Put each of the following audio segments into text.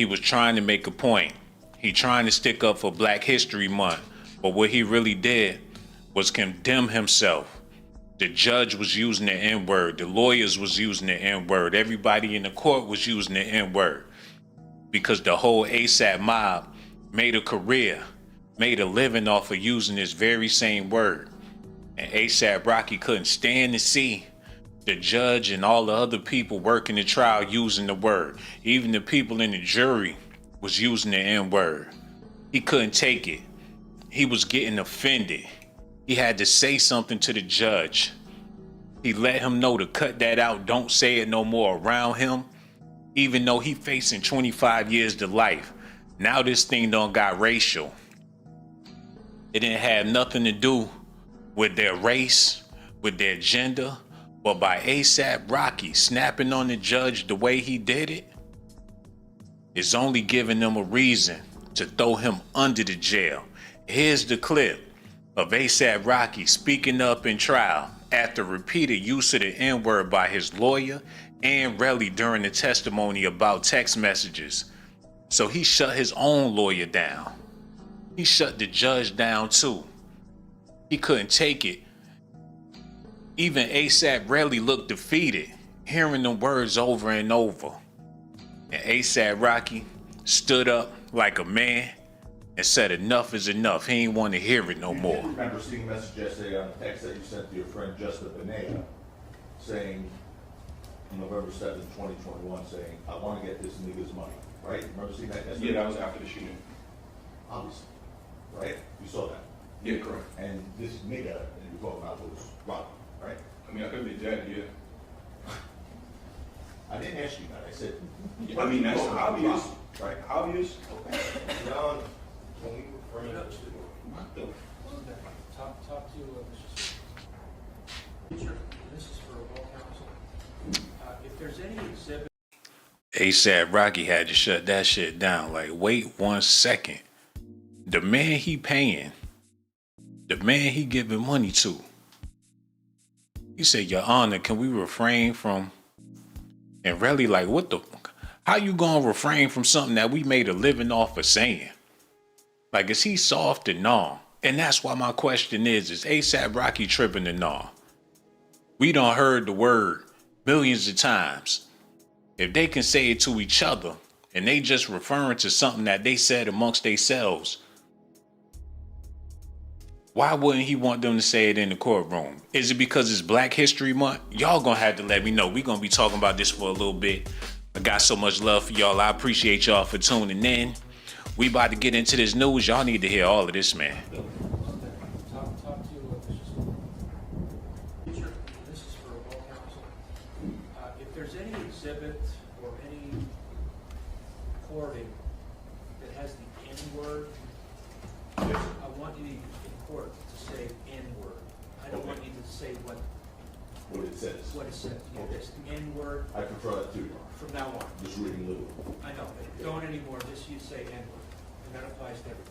He was trying to make a point. He trying to stick up for Black History Month. But what he really did was condemn himself. The judge was using the N-word. The lawyers was using the N-word. Everybody in the court was using the N-word. Because the whole ASAP mob made a career, made a living off of using this very same word. And ASAP Rocky couldn't stand to see the judge and all the other people working the trial using the word. Even the people in the jury was using the N-word. He couldn't take it. He was getting offended. He had to say something to the judge. He let him know to cut that out, don't say it no more around him, even though he facing 25 years to life. Now this thing done got racial. It didn't have nothing to do with their race, with their gender, but by ASAP Rocky snapping on the judge the way he did it, it's only giving them a reason to throw him under the jail. Here's the clip of ASAP Rocky speaking up in trial after repeated use of the N-word by his lawyer and Relly during the testimony about text messages. So he shut his own lawyer down. He shut the judge down too. He couldn't take it. Even ASAP Relly looked defeated, hearing the words over and over. And ASAP Rocky stood up like a man and said enough is enough. He ain't want to hear it no more. I remember seeing a message yesterday on a text that you sent to your friend Justin Benea saying, on November 7th, 2021, saying, I want to get this nigga's money, right? Remember seeing that yesterday? Yeah, that was after the shooting. Obviously, right? You saw that. Yeah, correct. And this nigga that you're talking about was Rocky, right? I mean, I could be dead, yeah. I didn't ask you that. I said, I mean, that's obvious. right? Obvious. John, when we were referring to What the? Talk to Mr. Sure. This is for all counsel. If there's any exhibit. ASAP Rocky had to shut that shit down. Like, wait 1 second. The man he paying, the man he giving money to, he said, Your Honor, can we refrain from, and really like, what the, how you gonna refrain from something that we made a living off of saying? Like, is he soft or no? And that's why my question is ASAP Rocky tripping or no? We done heard the word millions of times. If they can say it to each other and they just referring to something that they said amongst themselves, why wouldn't he want them to say it in the courtroom? Is it because it's Black History Month? Y'all gonna have to let me know. We gonna be talking about this for a little bit. I got so much love for y'all. I appreciate y'all for tuning in. We about to get into this news. Y'all need to hear all of this, man. Talk to Mr. Sure. This is for all counsel. If there's any exhibit or any recording that has the N-word, I want you in court to say N-word. I don't want you to say what it says. it says. Yeah, this N-word I prefer that too. from now on. Just reading little. I know, but don't anymore, just you say N-word, and that applies to everything.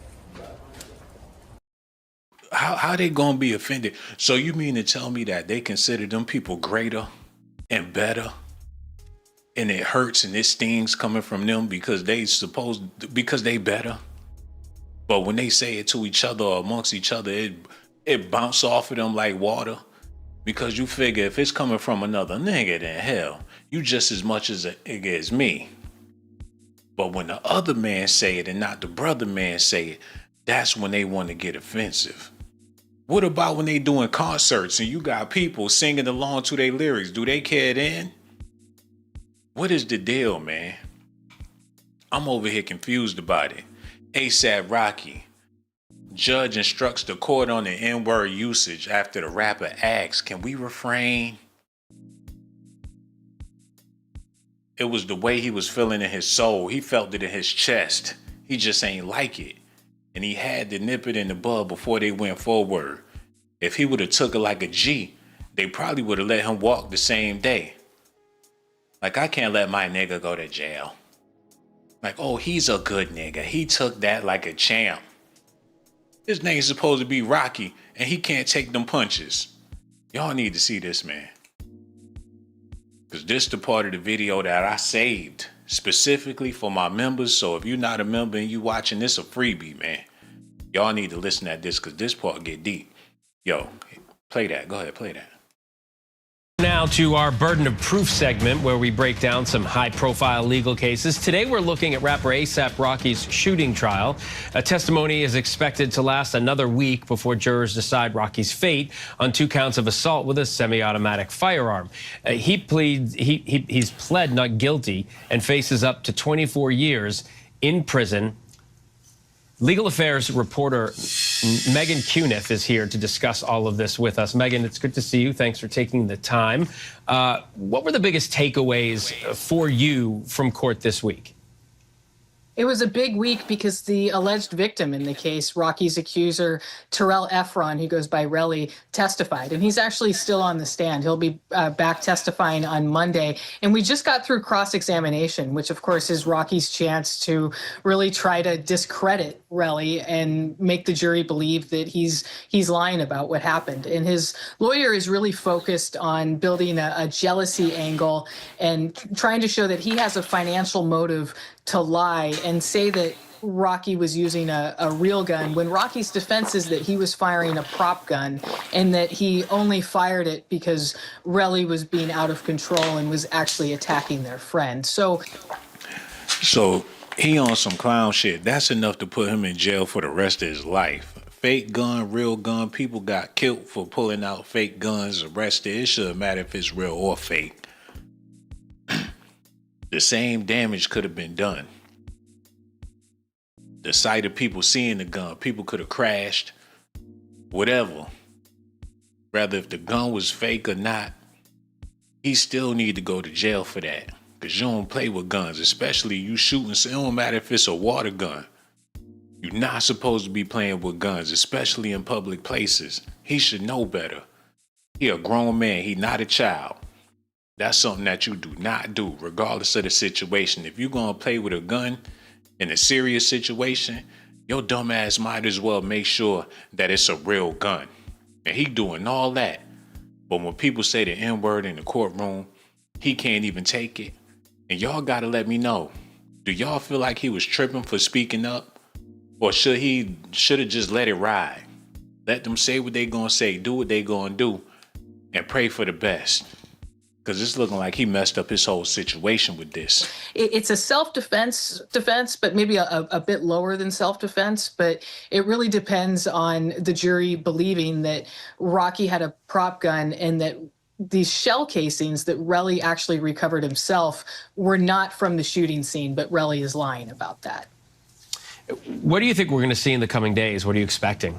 How they gonna be offended? So you mean to tell me that they consider them people greater and better, and it hurts and it stings coming from them because because they better? But when they say it to each other or amongst each other, it bounce off of them like water. Because you figure if it's coming from another nigga, then hell, you just as much as a nigga as me. But when the other man say it and not the brother man say it, that's when they want to get offensive. What about when they doing concerts and you got people singing along to their lyrics? Do they care then? What is the deal, man? I'm over here confused about it. ASAP Rocky. Judge instructs the court on the N-word usage after the rapper asks, can we refrain? It was the way he was feeling in his soul. He felt it in his chest. He just ain't like it. And he had to nip it in the bud before they went forward. If he would have took it like a G, they probably would have let him walk the same day. Like, I can't let my nigga go to jail. Like, oh, he's a good nigga. He took that like a champ. His name's supposed to be Rocky, and he can't take them punches. Y'all need to see this, man. Because this the part of the video that I saved specifically for my members. So if you're not a member and you watching this, a freebie, man. Y'all need to listen at this because this part get deep. Yo, play that. Go ahead, play that. Now to our burden of proof segment where we break down some high-profile legal cases. Today we're looking at rapper A$AP Rocky's shooting trial. A testimony is expected to last another week before jurors decide Rocky's fate on 2 counts of assault with a semi-automatic firearm. He's pled not guilty and faces up to 24 years in prison. Legal Affairs reporter Megan Cuniff is here to discuss all of this with us. Megan, it's good to see you. Thanks for taking the time. What were the biggest takeaways for you from court this week? It was a big week because the alleged victim in the case, Rocky's accuser, Terrell Efron, who goes by Relly, testified. And he's actually still on the stand. He'll be back testifying on Monday. And we just got through cross-examination, which, of course, is Rocky's chance to really try to discredit Relly and make the jury believe that he's lying about what happened. And his lawyer is really focused on building a jealousy angle and trying to show that he has a financial motive to lie and say that Rocky was using a real gun when Rocky's defense is that he was firing a prop gun and that he only fired it because Relly was being out of control and was actually attacking their friend. So he on some clown shit. That's enough to put him in jail for the rest of his life. Fake gun, real gun. People got killed for pulling out fake guns, arrested. It shouldn't matter if it's real or fake. The same damage could have been done. The sight of people seeing the gun, people could have crashed, whatever. Rather, if the gun was fake or not, he still need to go to jail for that. Because you don't play with guns, especially you shooting. So it don't matter if it's a water gun. You're not supposed to be playing with guns, especially in public places. He should know better. He a grown man. He not a child. That's something that you do not do, regardless of the situation. If you're going to play with a gun in a serious situation, your dumb ass might as well make sure that it's a real gun. And he doing all that. But when people say the N-word in the courtroom, he can't even take it. And y'all got to let me know. Do y'all feel like he was tripping for speaking up? Or should have just let it ride? Let them say what they going to say, do what they going to do, and pray for the best. Because it's looking like he messed up his whole situation with this. It's a self-defense, but maybe a bit lower than self-defense. But it really depends on the jury believing that Rocky had a prop gun and that these shell casings that Relly actually recovered himself were not from the shooting scene, but Relly is lying about that. What do you think we're going to see in the coming days? What are you expecting?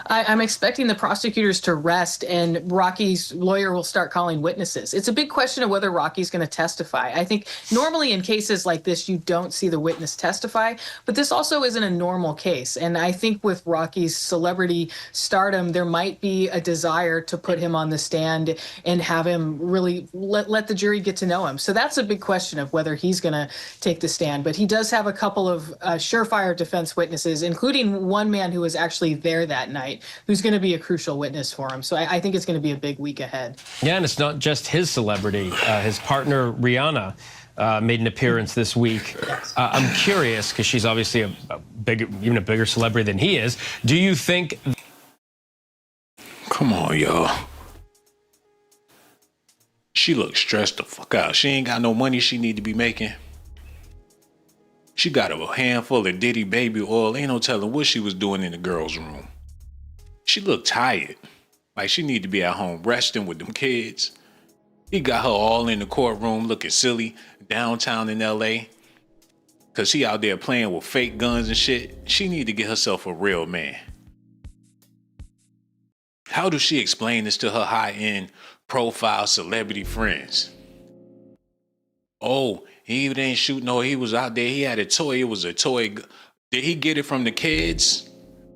I'm expecting the prosecutors to rest and Rocky's lawyer will start calling witnesses. It's a big question of whether Rocky's going to testify. I think normally in cases like this, you don't see the witness testify, but this also isn't a normal case. And I think with Rocky's celebrity stardom, there might be a desire to put him on the stand and have him really let the jury get to know him. So that's a big question of whether he's going to take the stand. But he does have a couple of surefire defense witnesses, including one man who was actually there that night, who's going to be a crucial witness for him. So I think it's going to be a big week ahead. Yeah, and it's not just his celebrity. His partner, Rihanna, made an appearance this week. I'm curious, because she's obviously even a bigger celebrity than he is. Do you think... Come on, y'all. She looks stressed the fuck out. She ain't got no money she need to be making. She got a handful of Diddy baby oil. Ain't no telling what she was doing in the girls' room. She looked tired, like she need to be at home resting with them kids. He got her all in the courtroom looking silly downtown in LA because she out there playing with fake guns and shit. She need to get herself a real man. How does she explain this to her high-end profile celebrity friends? Oh, he didn't shoot. No, he was out there. He had a toy. It was a toy. Did he get it from the kids?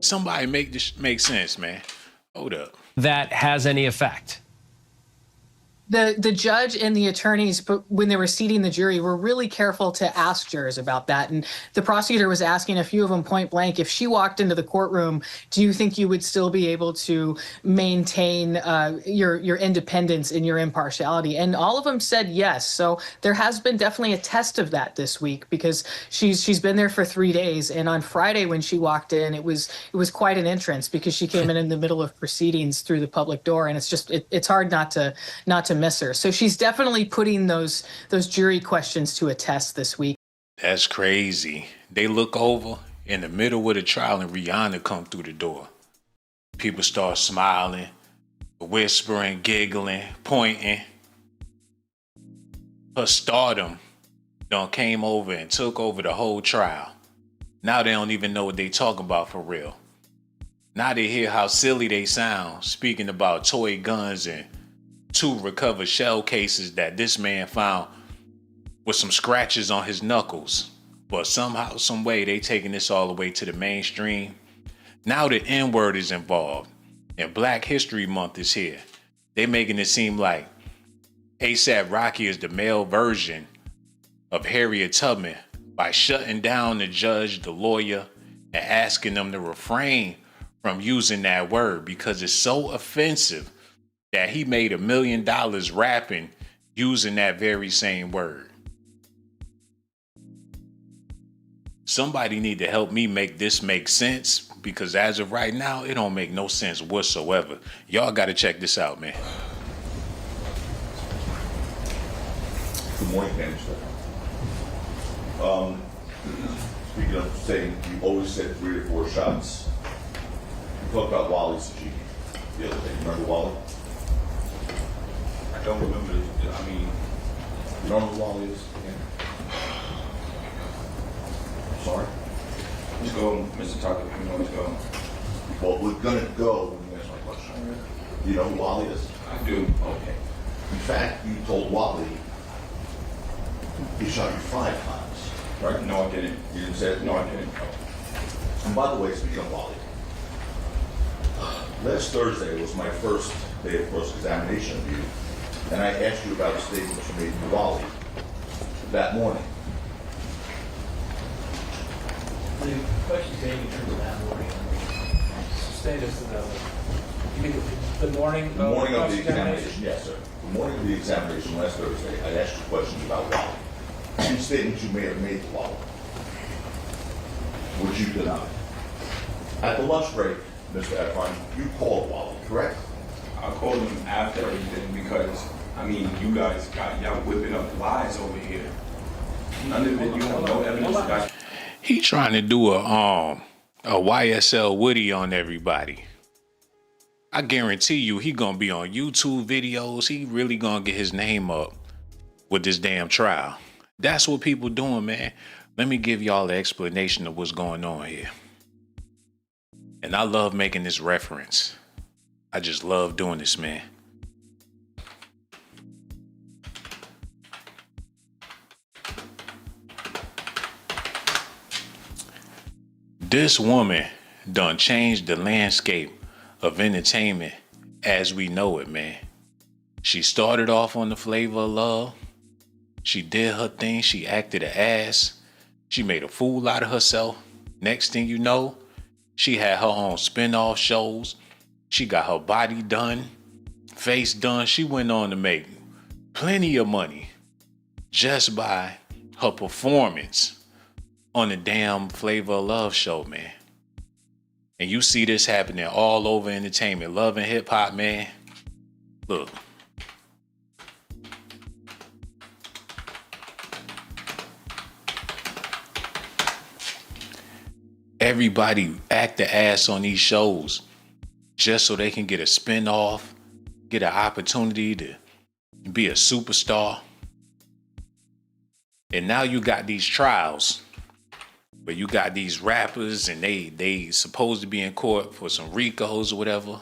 Somebody make sense, man. Hold up. That has any effect? The judge and the attorneys, but when they were seating the jury, were really careful to ask jurors about that. And the prosecutor was asking a few of them point blank, if she walked into the courtroom, do you think you would still be able to maintain your independence and your impartiality? And all of them said yes. So there has been definitely a test of that this week, because she's been there for 3 days. And on Friday when she walked in, it was quite an entrance, because she came in the middle of proceedings through the public door, and it's hard not to miss her. So she's definitely putting those jury questions to a test this week. That's crazy. They look over in the middle of the trial and Rihanna come through the door. People start smiling, whispering, giggling, pointing. Her stardom done came over and took over the whole trial. Now they don't even know what they talking about for real. Now they hear how silly they sound, speaking about toy guns and 2 recovered shell cases that this man found with some scratches on his knuckles. But somehow, some way, they taking this all the way to the mainstream. Now the N-word is involved, and Black History Month is here. They making it seem like ASAP Rocky is the male version of Harriet Tubman by shutting down the judge, the lawyer, and asking them to refrain from using that word because it's so offensive that he made $1 million rapping using that very same word. Somebody need to help me make this make sense, because as of right now, it don't make no sense whatsoever. Y'all got to check this out, man. Good morning, Minister. Speaking of saying, you always said 3 or 4 shots. You talked about Wally Sajidi the other day. You remember Wally? I don't remember, I mean, You don't know who Wally is? Sorry? let's go, Mr. Tucker, you know, let's go. Well, we're gonna go when you answer my question. Do you know who Wally is? I do. Okay. In fact, you told Wally he shot you 5 times, right? No, I didn't. You didn't say it? No, I didn't. And by the way, speaking of Wally, last Thursday was my first day of cross-examination of you, and I asked you about a statement you made to Wally that morning. The question being in terms of that morning, status of the, you mean the morning The morning of the cross-examination? examination, yes, sir. The morning of the examination last Thursday, I asked you questions about Wally. Any statements you may have made to Wally, which you denied. At the lunch break, Mr. Efron, you called Wally, correct? I called him after everything because, I mean, you guys got y'all whipping up lies over here. None of it, you have no evidence. Guys. He trying to do a YSL Woody on everybody. I guarantee you he gonna be on YouTube videos. He really gonna get his name up with this damn trial. That's what people doing, man. Let me give y'all the explanation of what's going on here. And I love making this reference. I just love doing this, man. This woman done changed the landscape of entertainment as we know it, man. She started off on the Flavor of Love. She did her thing. She acted an ass. She made a fool out of herself. Next thing you know, she had her own spin-off shows. She got her body done, face done. She went on to make plenty of money just by her performance on the damn Flavor of Love show, man. And you see this happening all over entertainment, love and hip hop, man. Look. Everybody act the ass on these shows just so they can get a spin-off, get an opportunity to be a superstar. And now you got these trials where you got these rappers and they supposed to be in court for some RICOs or whatever.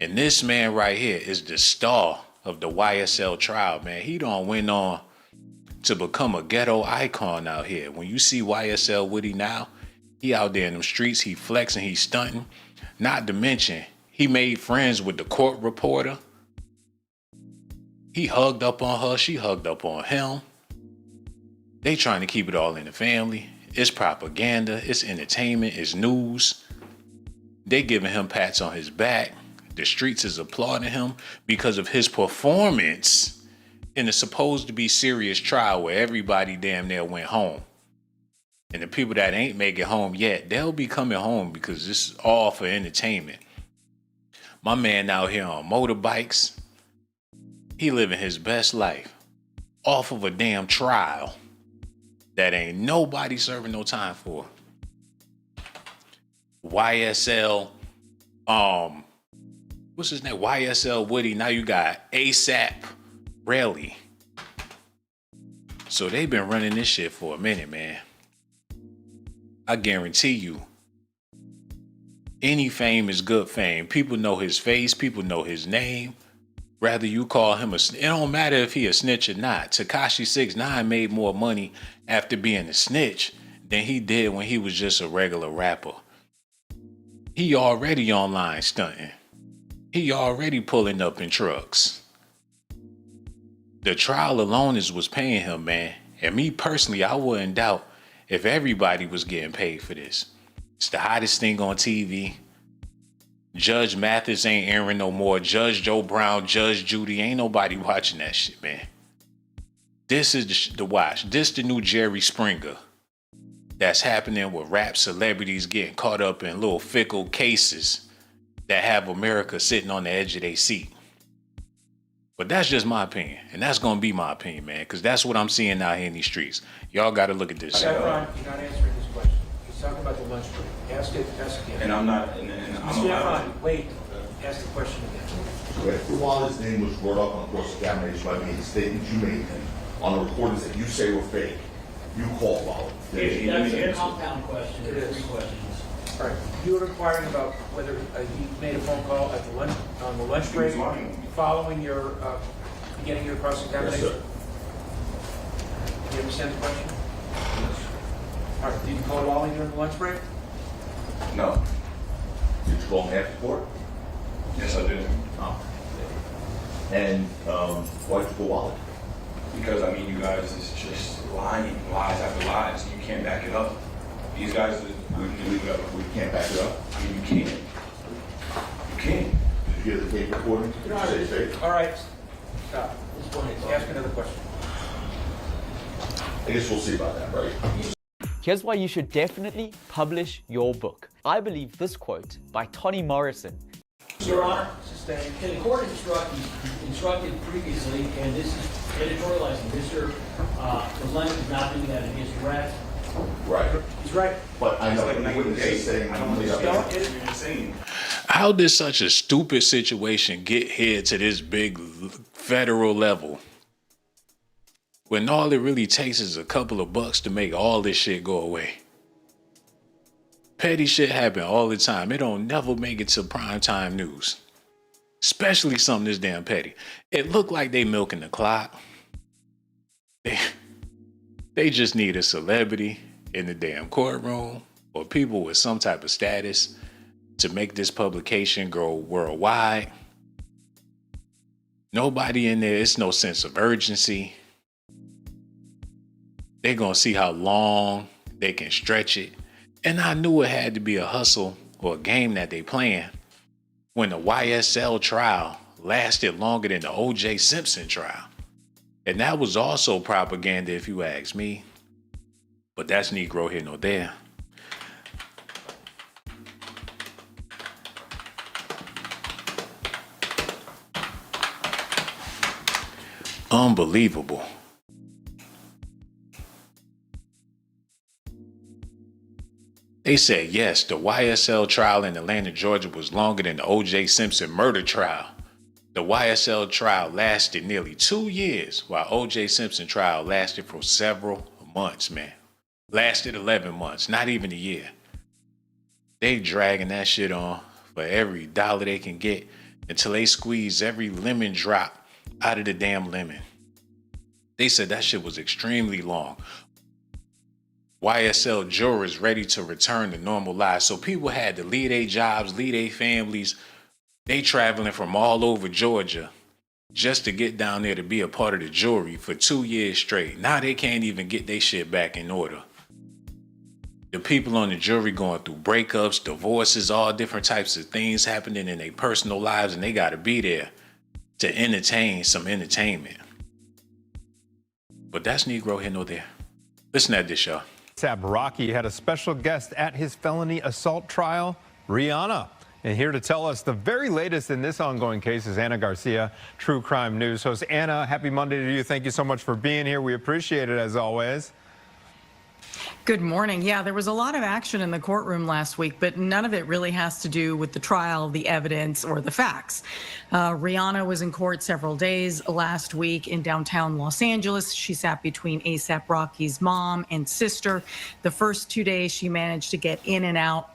And this man right here is the star of the YSL trial, man. He done went on to become a ghetto icon out here. When you see YSL Woody now, he out there in them streets, he flexing, he stunting. Not to mention, he made friends with the court reporter. He hugged up on her. She hugged up on him. They trying to keep it all in the family. It's propaganda. It's entertainment. It's news. They giving him pats on his back. The streets is applauding him because of his performance in a supposed to be serious trial where everybody damn near went home. And the people that ain't make it home yet, they'll be coming home because this is all for entertainment. My man out here on motorbikes, he living his best life off of a damn trial that ain't nobody serving no time for. YSL, what's his name? YSL Woody. Now you got ASAP Rally. So they've been running this shit for a minute, man. I guarantee you, any fame is good fame. People know his face. People know his name. Rather you call him it don't matter if he a snitch or not. Tekashi 6ix9ine made more money after being a snitch than he did when he was just a regular rapper. He already online stunting. He already pulling up in trucks. The trial alone is what's paying him, man. And me personally, I wouldn't doubt if everybody was getting paid for this. It's the hottest thing on TV. Judge Mathis ain't airing no more. Judge Joe Brown, Judge Judy, ain't nobody watching that shit, man. This is the watch. This the new Jerry Springer that's happening with rap celebrities getting caught up in little fickle cases that have America sitting on the edge of their seat. But that's just my opinion. And that's going to be my opinion, man, because that's what I'm seeing out here in these streets. Y'all got to look at this. Efron, you're not answering this question. He's talking about the lunch break. Ask again. And I'm not, and I'm Mr. allowed Efron, wait. Ask the question again. While his name was brought up on cross-examination by me, the statements you made on the recordings that you say were fake, you called Wally. That's a compound question, It there's is. 3 questions. All right, you were inquiring about whether he made a phone call at the lunch, on the lunch He was break lying. following your, beginning your Yes, cross-examination? sir. Do you understand the question? All right, did you call Wally during the lunch break? No. Did you call him after court? Yes, I did. No. And why did you call Wally? Because, I mean, you guys is just lying, lies after lies. You can't back it up. These guys, we can't back it up. I mean, you can't. You can't. Did you hear the tape recording? Did you say fake? All right, stop. This one is- Ask another question. I guess we'll see about that, right? Here's why you should definitely publish your book. I believe this quote by Toni Morrison. Your Honor, Sustained. the court instructed previously, and this is editorializing, Mr. Kozlenick is not doing that in his arrest. Right. He's right. But I It's know like the night and witness day. is saying I don't understand. You're insane. How did such a stupid situation get here to this big federal level? When all it really takes is a couple of bucks to make all this shit go away. Petty shit happen all the time. It don't never make it to primetime news. Especially something this damn petty. It looked like they milking the clock. They just need a celebrity in the damn courtroom or people with some type of status to make this publication go worldwide. Nobody in there, it's no sense of urgency. They're gonna see how long they can stretch it. And I knew it had to be a hustle or a game that they playing when the YSL trial lasted longer than the O.J. Simpson trial. And that was also propaganda if you ask me. But that's Negro here nor there. Unbelievable. They said, yes, the YSL trial in Atlanta, Georgia was longer than the O.J. Simpson murder trial. The YSL trial lasted nearly 2 years, while O.J. Simpson trial lasted for several months, man. Lasted 11 months, not even a year. They dragging that shit on for every dollar they can get until they squeeze every lemon drop out of the damn lemon. They said that shit was extremely long. YSL jurors ready to return to normal lives. So people had to leave their jobs, leave their families. They traveling from all over Georgia just to get down there to be a part of the jury for 2 years straight. Now they can't even get their shit back in order. The people on the jury going through breakups, divorces, all different types of things happening in their personal lives, and they got to be there to entertain some entertainment. But that's Negro here nor there. Listen at this, y'all. ASAP Rocky had a special guest at his felony assault trial, Rihanna. And here to tell us the very latest in this ongoing case is Anna Garcia, True Crime News host. Anna, happy Monday to you. Thank you so much for being here. We appreciate it as always. Good morning. Yeah, there was a lot of action in the courtroom last week, but none of it really has to do with the trial, the evidence, or the facts. Rihanna was in court several days last week in downtown Los Angeles. She sat between ASAP Rocky's mom and sister. The first 2 days, she managed to get in and out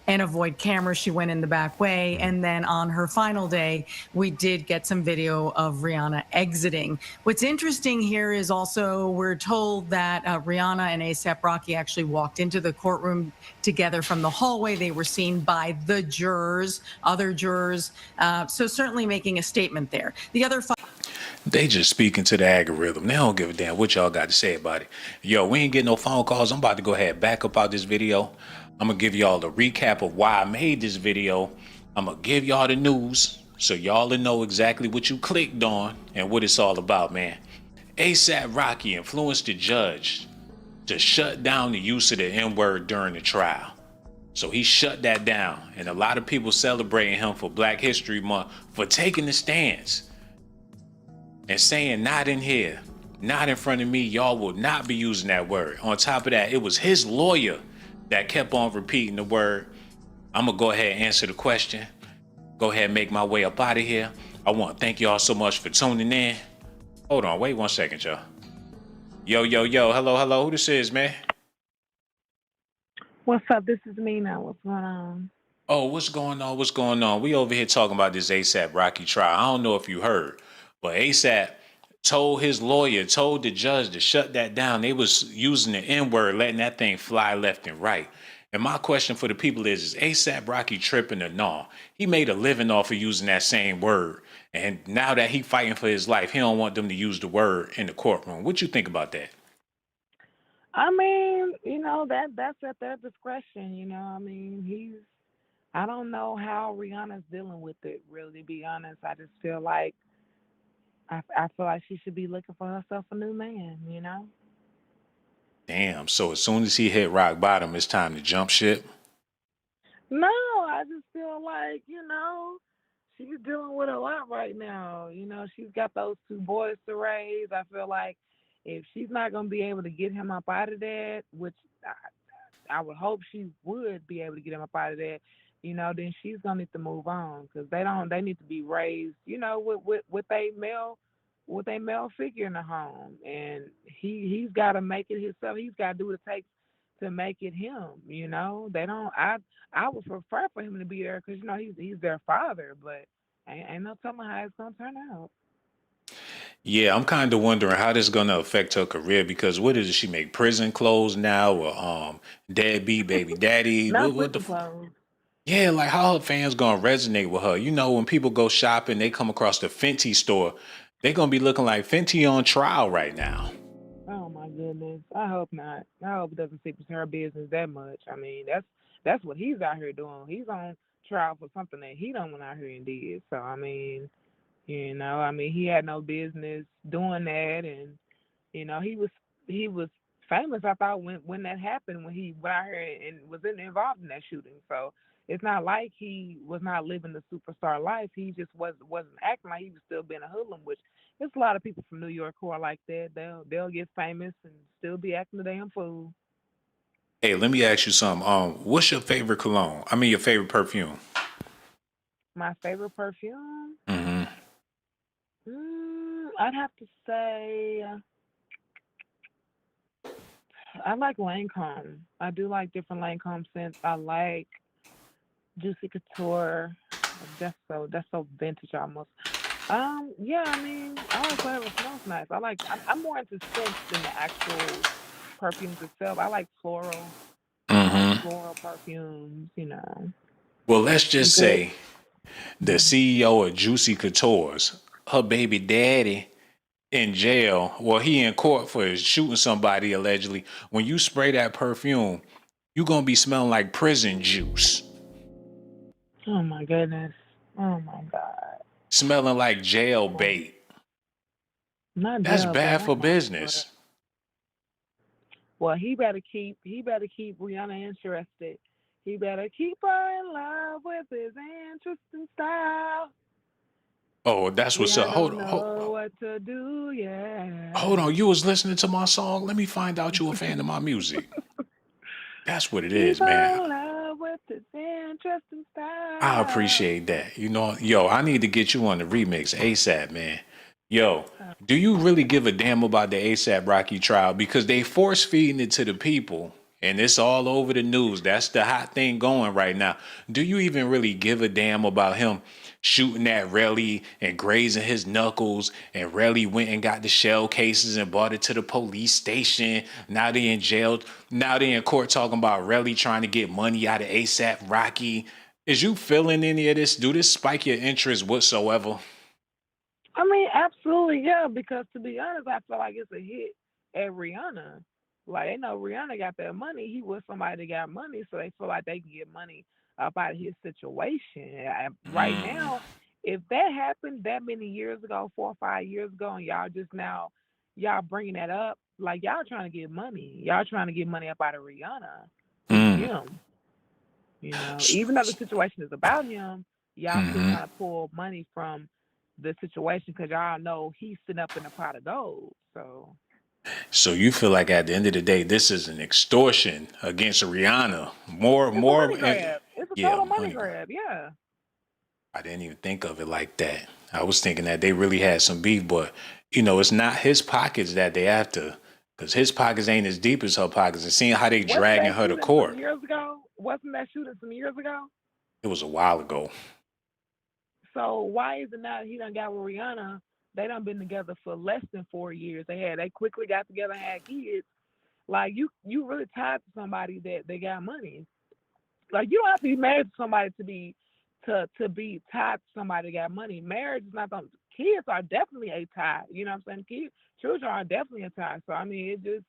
and avoid cameras. She went in the back way. And then on her final day, we did get some video of Rihanna exiting. What's interesting here is also we're told that Rihanna and ASAP Rocky actually walked into the courtroom together from the hallway. They were seen by the jurors, other jurors. So certainly making a statement there. The other They just speaking to the algorithm. They don't give a damn what y'all got to say about it. Yo, we ain't getting no phone calls. I'm about to go ahead back up out this video. I'm going to give y'all a recap of why I made this video. I'm going to give y'all the news so y'all will know exactly what you clicked on and what it's all about, man. ASAP Rocky influenced the judge to shut down the use of the N-word during the trial. So he shut that down. And a lot of people celebrating him for Black History Month for taking the stance and saying, not in here, not in front of me, y'all will not be using that word. On top of that, it was his lawyer that kept on repeating the word. I'm going to go ahead and answer the question. Go ahead and make my way up out of here. I want to thank y'all so much for tuning in. Hold on, wait 1 second, y'all. Yo, hello, who this is, man? What's up? This is Mina. What's going on? Oh, what's going on? We over here talking about this ASAP Rocky trial. I don't know if you heard, but ASAP told his lawyer, told the judge to shut that down. They was using the N-word, letting that thing fly left and right. And my question for the people is ASAP Rocky tripping or no? He made a living off of using that same word. And now that he fighting for his life, he don't want them to use the word in the courtroom. What you think about that? I mean, that's at their discretion, I mean, I don't know how Rihanna's dealing with it, really, to be honest. I just feel like I feel like she should be looking for herself a new man, Damn, so as soon as he hit rock bottom, it's time to jump ship? No, I just feel like, she's dealing with a lot right now. She's got those 2 boys to raise. I feel like if she's not going to be able to get him up out of that, which I would hope she would be able to get him up out of that, then she's going to need to move on because they need to be raised, with a male figure in the home. And he's got to make it himself. He's got to do what it takes to make it him, I would prefer for him to be there because, he's their father, but ain't no telling how it's going to turn out. Yeah, I'm kind of wondering how this is going to affect her career because what is it? She make prison clothes now or deadbeat baby daddy? what the clothes. Yeah, like how her fans going to resonate with her? When people go shopping, they come across the Fenty store. They're going to be looking like Fenty on trial right now. Oh my goodness. I hope not. I hope it doesn't stick to her business that much. I mean, that's what he's out here doing. He's on trial for something that he don't went out here and did. So I mean, he had no business doing that, and he was famous. I thought when that happened, when he went out here and was involved in that shooting. So it's not like he was not living the superstar life. He just wasn't acting like he was still being a hoodlum, which there's a lot of people from New York who are like that. They'll get famous and still be acting the damn fool. Hey, let me ask you something. What's your favorite cologne? I mean, your favorite perfume? My favorite perfume? Mm-hmm. I'd have to say I like Lancome. I do like different Lancome scents. I like Juicy Couture. That's so vintage almost. Yeah, I mean, I like whatever smells nice. I'm more into scents than the actual perfumes itself. I like floral. Floral perfumes, Well, let's just say the CEO of Juicy Couture's her baby daddy in jail, well, he in court for shooting somebody allegedly. When you spray that perfume, you gonna be smelling like prison juice, Oh my goodness. Oh my God. smelling like jail bait. Not That's jail, but bad oh for my business. God. Well, he better keep Rihanna interested. He better keep her in love with his interesting style. Oh, that's what's up. Rihanna Hold don't on, know what to do, hold yeah. on. You was listening to my song. Let me find out you a fan of my music. That's what it Keep is, man. her in love with his interesting I style. appreciate that. You know, yo, I need to get you on the remix ASAP, man. Yo, do you really give a damn about the ASAP Rocky trial? Because they force feeding it to the people and it's all over the news. That's the hot thing going right now. Do you even really give a damn about him shooting at Relly and grazing his knuckles? And Relly went and got the shell cases and brought it to the police station. Now they in jail. Now they in court talking about Relly trying to get money out of ASAP Rocky. Is you feeling any of this? Do this spike your interest whatsoever? I mean, absolutely, yeah, because to be honest, I feel like it's a hit at Rihanna. Like, they know Rihanna got that money. He was somebody that got money, so they feel like they can get money up out of his situation. Right Mm. now, if that happened that many years ago, 4 or 5 years ago, and y'all just now, y'all bringing that up, like, y'all trying to get money. Y'all trying to get money up out of Rihanna through Mm. him. Even though the situation is about him, y'all still Hmm. trying to pull money from the situation because y'all know he's sitting up in a pot of gold. So So you feel like at the end of the day, this is an extortion against Rihanna. it's a money grab. It's a Yeah, total money money grab. grab. Yeah. I didn't even think of it like that. I was thinking that they really had some beef, but it's not his pockets that they after, because his pockets ain't as deep as her pockets. And seeing how they Wasn't dragging that her to shooting some court, years ago? Wasn't that shooting some years ago? it was a while ago. So why is it not he done got with Rihanna? They done been together for less than 4 years. They quickly got together and had kids. Like you really tied to somebody that they got money. Like you don't have to be married to somebody to be tied to somebody that got money. Marriage is not something. Kids are definitely a tie. You know what I'm saying? Children are definitely a tie. So I mean, it just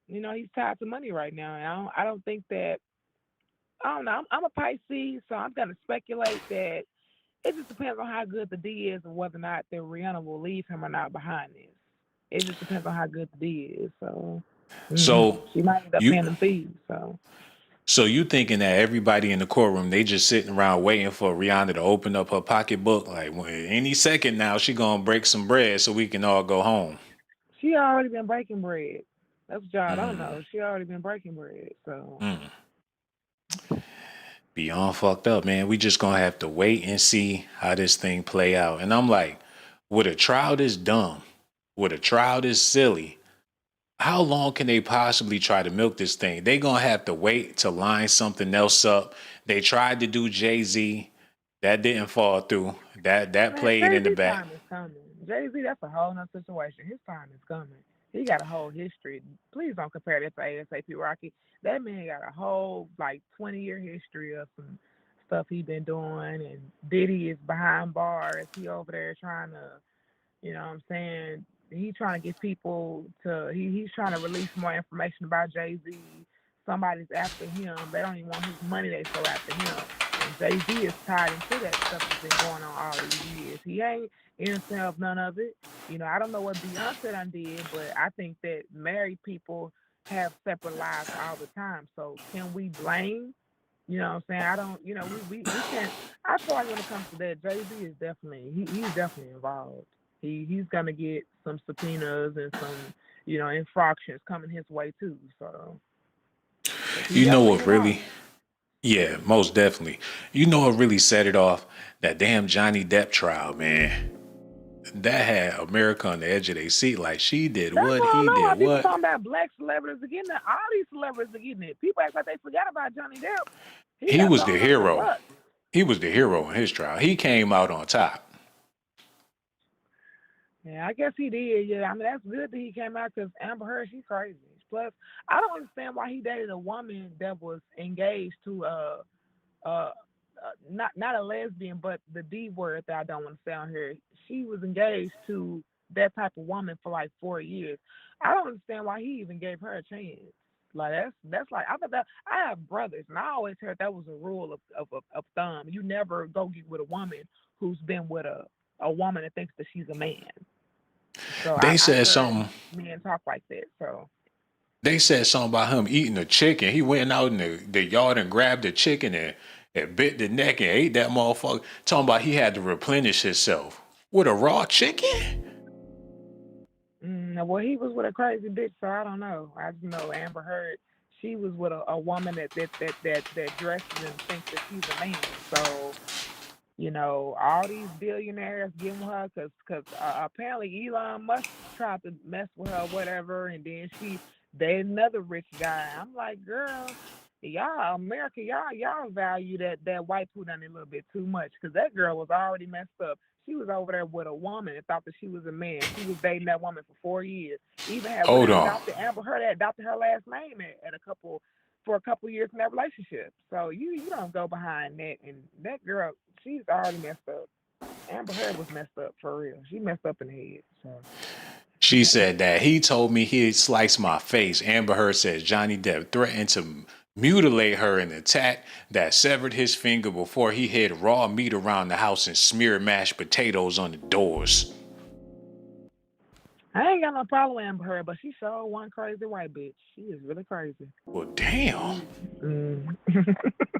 he's tied to money right now. And I don't think that. I don't know. I'm a Pisces, so I'm gonna speculate that it just depends on how good the D is and whether or not that Rihanna will leave him or not behind this. It just depends on how good the D is. So So she might end up you paying them fees. So. so you thinking that everybody in the courtroom, they just sitting around waiting for Rihanna to open up her pocketbook, like any second now she gonna break some bread so we can all go home. She already been breaking bread. That's what y'all don't Mm. know. She already been breaking bread. So Mm. Beyond fucked up, man. We just gonna have to wait and see how this thing play out. And I'm like, with a trial this dumb, with a trial this silly, how long can they possibly try to milk this thing? They gonna have to wait to line something else up. They tried to do Jay-Z, that didn't fall through. That man, played Jay in the Z back. time is coming. Jay Z, that's a whole nother situation. His time is coming. He got a whole history. Please don't compare that to ASAP Rocky. That man got a whole 20-year history of some stuff he been doing, and Diddy is behind bars. He over there trying to, you know what I'm saying? He's trying to get people to. He's trying to release more information about Jay Z. Somebody's after him. They don't even want his money. They so after him. And Jay Z is tied into that stuff that's been going on all these years. He ain't innocent of none of it. I don't know what Beyonce done did, but I think that married people have separate lives all the time. So can we blame? You know what I'm saying? I don't. We can't. I feel like when it comes to that, Jay Z is definitely he's definitely involved. He's gonna get some subpoenas and some infractions coming his way too. So he You know definitely what involved. really? Yeah, most definitely. You know what really set it off? That damn Johnny Depp trial, man. That had America on the edge of their seat. Like she did That's what, what I don't he know. Why did people what. talking about black celebrities are getting it. All these celebrities are getting it. People act like they forgot about Johnny Depp. He He got was the thrown under the hero. bus. He was the hero in his trial. He came out on top. Yeah, I guess he did. Yeah, I mean that's good that he came out because Amber Heard, she's crazy. Plus, I don't understand why he dated a woman that was engaged to uh not a lesbian, but the D word that I don't want to say on here. She was engaged to that type of woman for like 4 years. I don't understand why he even gave her a chance. Like that's like I thought that I have brothers, and I always heard that was a rule of thumb. You never go get with a woman who's been with a woman that thinks that she's a man. So They I said heard something. men talk like that. So They said something about him eating a chicken. He went out in the yard and grabbed the chicken and bit the neck and ate that motherfucker. Talking about he had to replenish himself with a raw chicken. well, he was with a crazy bitch, so I don't know. I just know Amber Heard. She was with a woman that dresses and thinks that she's a man. So all these billionaires getting with her because apparently Elon Musk tried to mess with her, or whatever, and then she dated another rich guy. I'm like, girl, y'all America, y'all value that white poontang a little bit too much because that girl was already messed up. She was over there with a woman and thought that she was a man. She was dating that woman for 4 years. Even had Hold women on. adopted Amber Heard had adopted her last name for a couple years in that relationship. So you don't go behind that. And that girl, she's already messed up. Amber Heard was messed up for real. She messed up in the head. So She said that he told me he'd slice my face. Amber Heard says Johnny Depp threatened to mutilate her in an attack that severed his finger before he hid raw meat around the house and smeared mashed potatoes on the doors. I ain't got no problem with Amber Heard, but she sure one crazy white bitch. She is really crazy. Well, damn. Mm.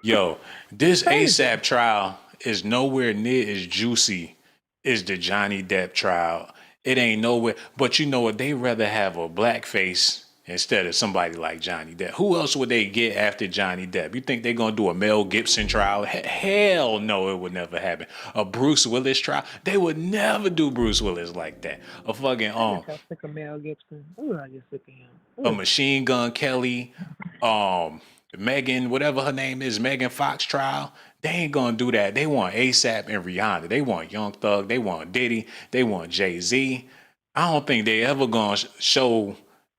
Yo, this Crazy. ASAP trial is nowhere near as juicy as the Johnny Depp trial. It ain't nowhere. But you know what? They rather have a blackface instead of somebody like Johnny Depp. Who else would they get after Johnny Depp? You think they're going to do a Mel Gibson trial? Hell no, it would never happen. A Bruce Willis trial? They would never do Bruce Willis like that. A fucking, I get so sick of Mel Gibson. Ooh, I get sick of him. a Ooh. Machine Gun Kelly, Megan, whatever her name is, Megan Fox trial. They ain't gonna do that. They want ASAP and Rihanna. They want Young Thug. They want Diddy. They want Jay-Z. I don't think they ever gonna show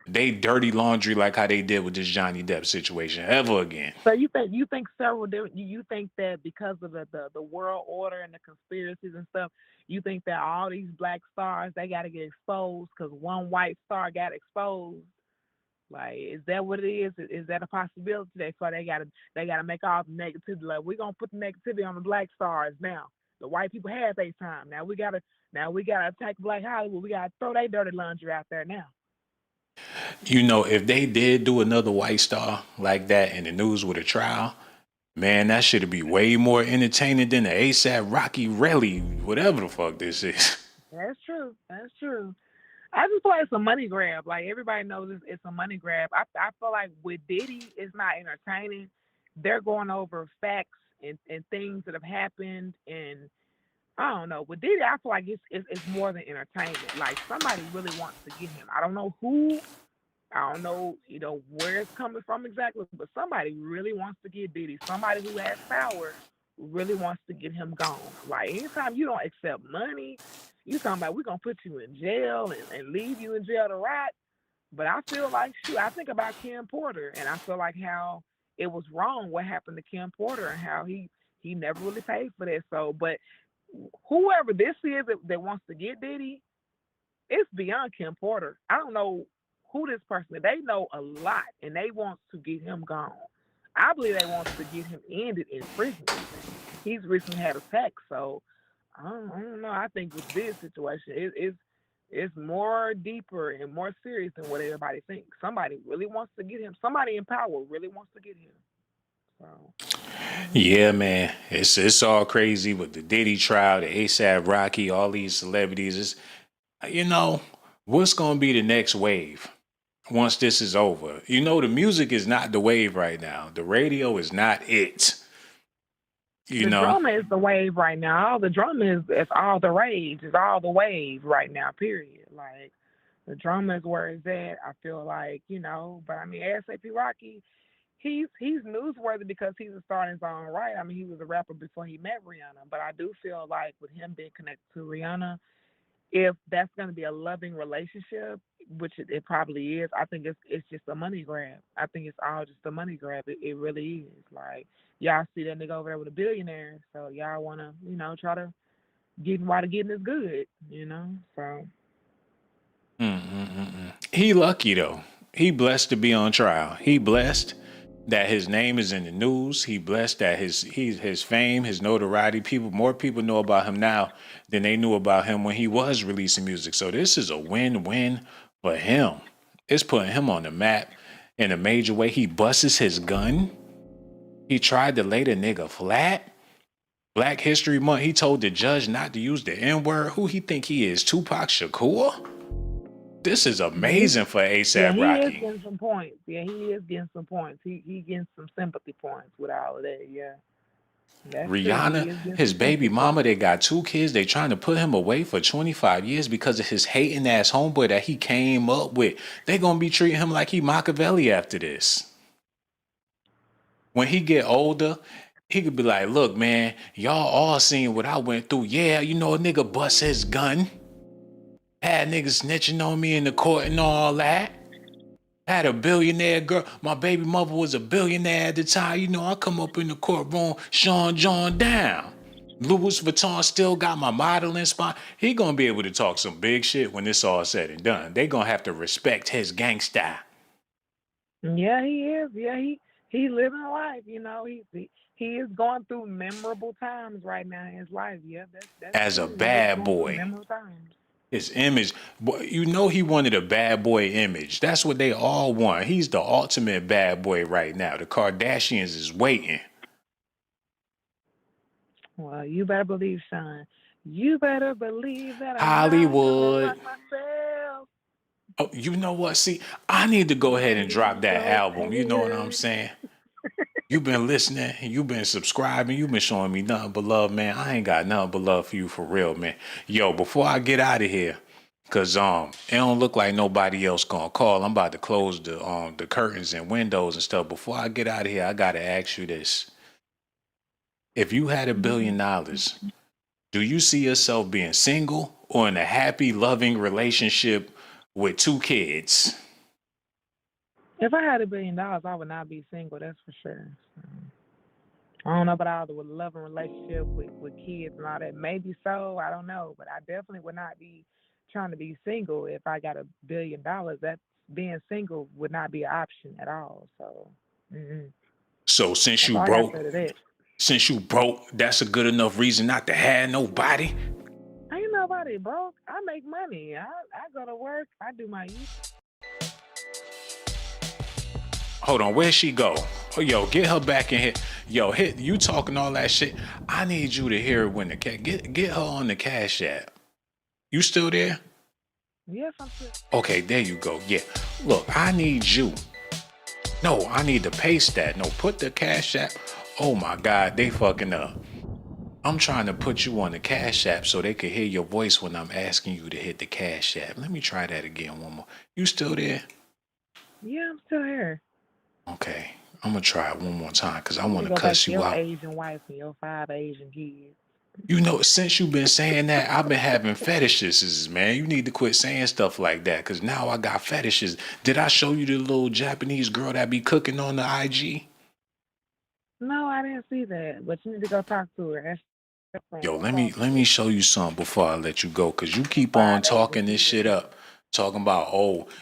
they dirty laundry like how they did with this Johnny Depp situation ever again. So you think several different you think that because of the world order and the conspiracies and stuff, you think that all these black stars they got to get exposed because one white star got exposed? Like, is that what it is? Is that a possibility? They gotta make all the negativity. Like, we're gonna put the negativity on the black stars now. The white people had their time. Now we gotta attack Black Hollywood. We gotta throw their dirty laundry out there now. You know, if they did do another white star like that in the news with a trial, man, that should be way more entertaining than the ASAP Rocky Rally, whatever the fuck this is. That's true. That's true. I just feel like it's a money grab. Like everybody knows it's a money grab. I feel like with Diddy, it's not entertaining. They're going over facts and things that have happened, and I don't know. With Diddy, I feel like it's more than entertainment. Like somebody really wants to get him. I don't know who. I don't know, where it's coming from exactly, but somebody really wants to get Diddy. Somebody who has power really wants to get him gone. Like anytime you don't accept money, you talking about we're gonna put you in jail and leave you in jail to rot. But I feel like I think about Kim Porter and I feel like how it was wrong what happened to Kim Porter and how he never really paid for that. So but whoever this is that wants to get Diddy, it's beyond Kim Porter. I don't know who this person is. They know a lot and they want to get him gone. I believe they want to get him ended in prison. He's recently had a tax, so I don't know. I think with this situation, it's more deeper and more serious than what everybody thinks. Somebody really wants to get him. Somebody in power really wants to get him. So Yeah, man, it's all crazy with the Diddy trial, the ASAP Rocky, all these celebrities. What's gonna be the next wave once this is over? The music is not the wave right now. The radio is not it. the drama is the wave right now. All the drama is all the rage. It's all the wave right now. Period. Like the drama is where it's at. I feel like but I mean, ASAP Rocky. He's newsworthy because he's a star in his own right. I mean, he was a rapper before he met Rihanna, but I do feel like with him being connected to Rihanna, if that's going to be a loving relationship, which it probably is, I think it's just a money grab. I think it's all just a money grab. It really is. Like, y'all see that nigga over there with a billionaire, so y'all want to, try to get while the getting is good, so. He lucky though. He blessed to be on trial. He blessed that his name is in the news. He blessed that his fame, his notoriety, more people know about him now than they knew about him when he was releasing music. So this is a win-win for him. It's putting him on the map in a major way. He busts his gun. He tried to lay the nigga flat. Black History Month, he told the judge not to use the N-word. Who he think he is, Tupac Shakur? This is amazing for A$AP He Rocky. is getting some points. Yeah, he is getting some points. He getting some sympathy points with all of that. Yeah. That's true. He is Rihanna, getting his some baby sympathy mama, they got 2 kids. They trying to put him away for 25 years because of his hating ass homeboy that he came up with. They gonna be treating him like he Machiavelli after this. When he get older, he could be like, look, man, y'all all seen what I went through. Yeah, a nigga bust his gun. Had niggas snitching on me in the court and all that. Had a billionaire girl. My baby mother was a billionaire at the time. I come up in the courtroom, Sean John down. Louis Vuitton still got my modeling spot. He gonna be able to talk some big shit when it's all said and done. They gonna have to respect his gangsta. Yeah, he is. Yeah, he living a life. He is going through memorable times right now in his life. Yeah, that's As a true. He is bad going through boy. memorable times. His image, he wanted a bad boy image. That's what they all want. He's the ultimate bad boy right now. The Kardashians is waiting. Well, you better believe, Sean. You better believe that I'm Hollywood. not gonna let myself. Oh, you know what? See, I need to go ahead and drop that album. You know what I'm saying? You've been listening, you've been subscribing, you've been showing me nothing but love, man. I ain't got nothing but love for you for real, man. Yo, before I get out of here, cause it don't look like nobody else gonna call. I'm about to close the curtains and windows and stuff. Before I get out of here, I gotta ask you this. If you had $1 billion, do you see yourself being single or in a happy, loving relationship with 2 kids? If I had $1 billion, I would not be single. That's for sure. So, I don't know about all the loving relationship with kids and all that. Maybe so. I don't know, but I definitely would not be trying to be single if I got $1 billion. That being single would not be an option at all. So. So since you broke, that's a good enough reason not to have nobody. Ain't nobody broke. I make money. I go to work. I do my use. Hold on, where'd she go? Oh, yo, get her back in here. Yo, you talking all that shit. I need you to hear it when get her on the Cash App. You still there? Yes, I'm still. Okay, there you go. Yeah. Look, I need you. No, I need to paste that. No, put the Cash App. Oh my God, they fucking up. I'm trying to put you on the Cash App so they can hear your voice when I'm asking you to hit the Cash App. Let me try that again one more. You still there? Yeah, I'm still here. Okay, I'm gonna try it one more time because I want to cuss you out. Your Asian wife and your 5 Asian kids. Since you've been saying that, I've been having fetishes, man. You need to quit saying stuff like that because now I got fetishes. Did I show you the little Japanese girl that be cooking on the IG? No, I didn't see that, but you need to go talk to her. Yo, let me show you something before I let you go because you keep on talking this shit up. Talking about,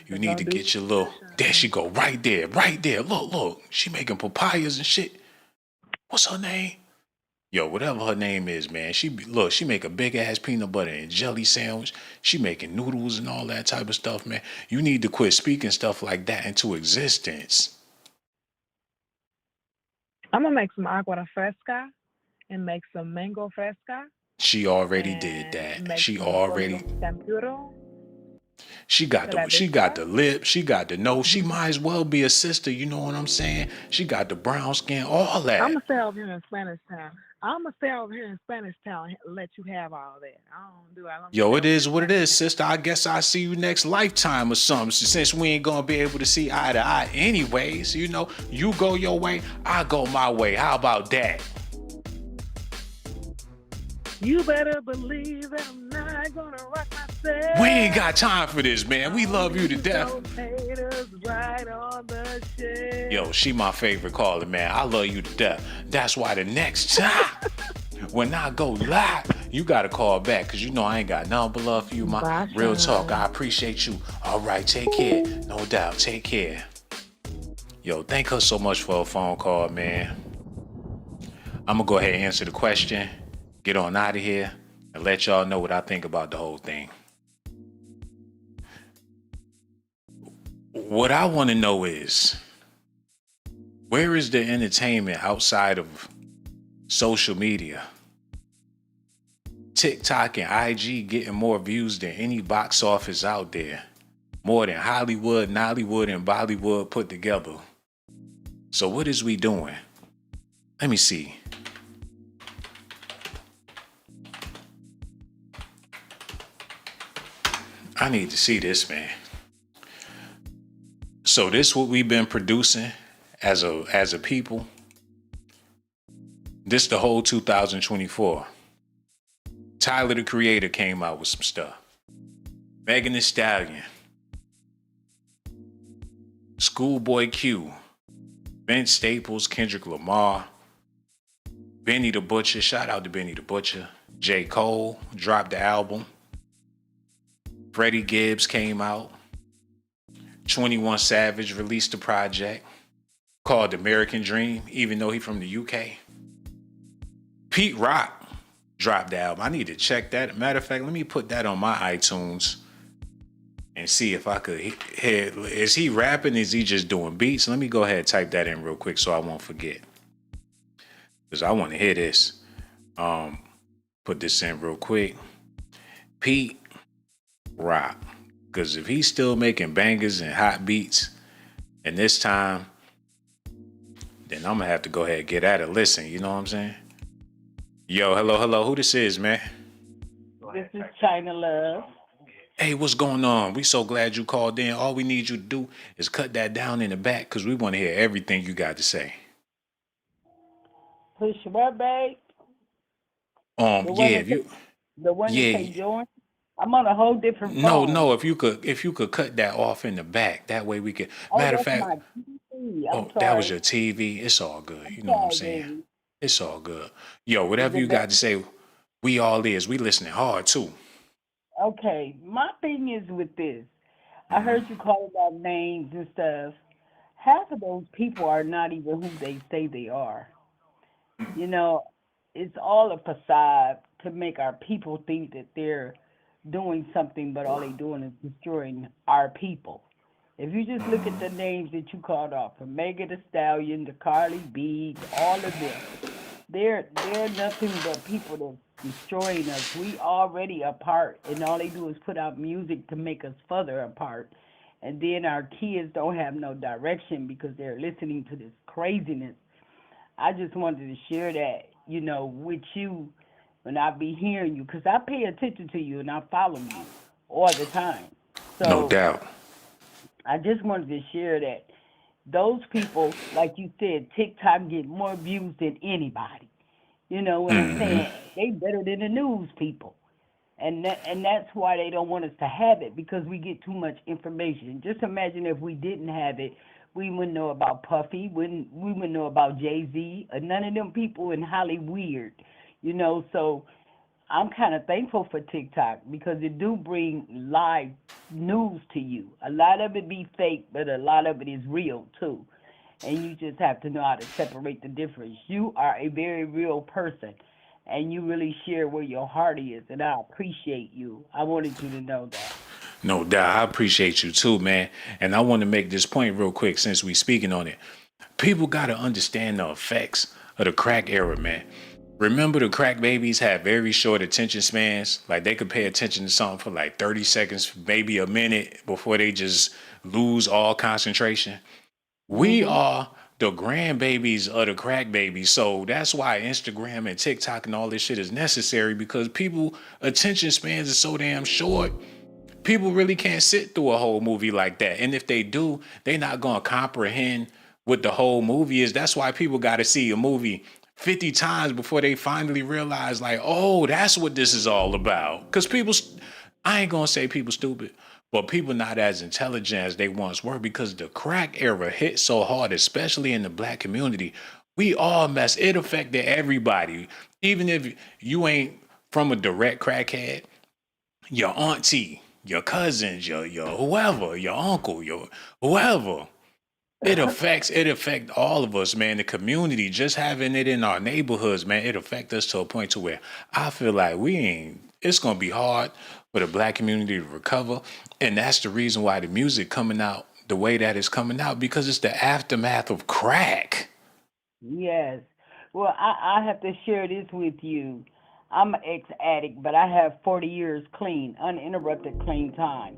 you need to get your little... There she go, right there. Look. She making papayas and shit. What's her name? Yo, whatever her name is, man. She make a big-ass peanut butter and jelly sandwich. She making noodles and all that type of stuff, man. You need to quit speaking stuff like that into existence. I'm going to make some agua fresca and make some mango fresca. She already did that. She already... She got the lip, she got the nose. She might as well be a sister, you know what I'm saying? She got the brown skin, all that. I'm gonna stay over here in Spanish Town and let you have all that. Yo, it is what it is, sister. I guess I'll see you next lifetime or something. Since we ain't gonna be able to see eye to eye anyways, you go your way, I go my way. How about that? You better believe that I'm not gonna rock myself. We ain't got time for this, man. We love you to death. Those haters right on the shelf. Yo, she my favorite caller, man. I love you to death. That's why the next time when I go live, you gotta call back, cause you know I ain't got nothing but love for you, my Bye, real Sean. talk. I appreciate you. All right, take care. No doubt, take care. Yo, thank her so much for a phone call, man. I'm gonna go ahead and answer the question, get on out of here, and let y'all know what I think about the whole thing. What I want to know is, where is the entertainment outside of social media? TikTok and IG getting more views than any box office out there. More than Hollywood, Nollywood, and Bollywood put together. So what is we doing? Let me see. I need to see this, man. So this what we've been producing as a people. This the whole 2024. Tyler the Creator came out with some stuff. Megan Thee Stallion. Schoolboy Q. Vince Staples, Kendrick Lamar. Benny the Butcher, shout out to Benny the Butcher. J. Cole dropped the album. Freddie Gibbs came out. 21 Savage released a project called American Dream, even though he from the UK. Pete Rock dropped the album. I need to check that. Matter of fact, let me put that on my iTunes and see if I could hear. Is he rapping? Is he just doing beats? Let me go ahead and type that in real quick so I won't forget. Because I want to hear this. Put this in real quick. Pete Rock. Because if he's still making bangers and hot beats, and this time, then I'm going to have to go ahead and get at it. Listen, you know what I'm saying? Yo, hello. Who this is, man? This is China Love. Hey, what's going on? We so glad you called in. All we need you to do is cut that down in the back because we want to hear everything you got to say. Push what, babe? The one Yeah. that say join? I'm on a whole different phone. No, if you could cut that off in the back, that way we could. Matter of that's fact, my TV. I'm that was sorry. your TV. It's all good. You know what I'm sorry, saying? baby. It's all good. Yo, whatever Is it you got to say, we all is. We listening hard too. Okay, my thing is with this. I heard you call about names and stuff. Half of those people are not even who they say they are. You know, it's all a facade to make our people think that they're doing something, but all they're doing is destroying our people. If you just look at the names that you called off, from Megan Thee Stallion to Carly B, all of them, they're nothing but people that's destroying us. We already apart, and all they do is put out music to make us further apart. And then our kids don't have no direction because they're listening to this craziness. I just wanted to share that, you know, with you when I be hearing you, because I pay attention to you and I follow you all the time. So No doubt. I just wanted to share that those people, like you said, TikTok get more views than anybody. You know what I'm saying? They better than the news people. And that's why they don't want us to have it, because we get too much information. Just imagine if we didn't have it, we wouldn't know about Puffy, we wouldn't know about Jay-Z, or none of them people in Hollywood, you know. So I'm kind of thankful for TikTok because it do bring live news to you. A lot of it be fake, but a lot of it is real too. And you just have to know how to separate the difference. You are a very real person, and you really share where your heart is, and I appreciate you. I wanted you to know that. No doubt. I appreciate you too, man. And I want to make this point real quick since we speaking on it. People got to understand the effects of the crack era, man. Remember, the crack babies had very short attention spans. Like, they could pay attention to something for like 30 seconds, maybe a minute, before they just lose all concentration. We are the grandbabies of the crack babies. So that's why Instagram and TikTok and all this shit is necessary, because people attention spans are so damn short. People really can't sit through a whole movie like that. And if they do, they're not going to comprehend what the whole movie is. That's why people got to see a movie 50 times before they finally realize, like, oh, that's what this is all about. Because I ain't gonna say people stupid, but people not as intelligent as they once were, because the crack era hit so hard, especially in the black community. We all it affected everybody. Even if you ain't from a direct crackhead, your auntie, your cousins, your whoever, your uncle, your whoever. It affects all of us, man. The community, just having it in our neighborhoods, man, it affects us to a point to where I feel like it's gonna be hard for the black community to recover. And that's the reason why the music coming out the way that it's coming out, because it's the aftermath of crack. Yes. Well, I have to share this with you. I'm an ex-addict, but I have 40 years clean, uninterrupted clean time.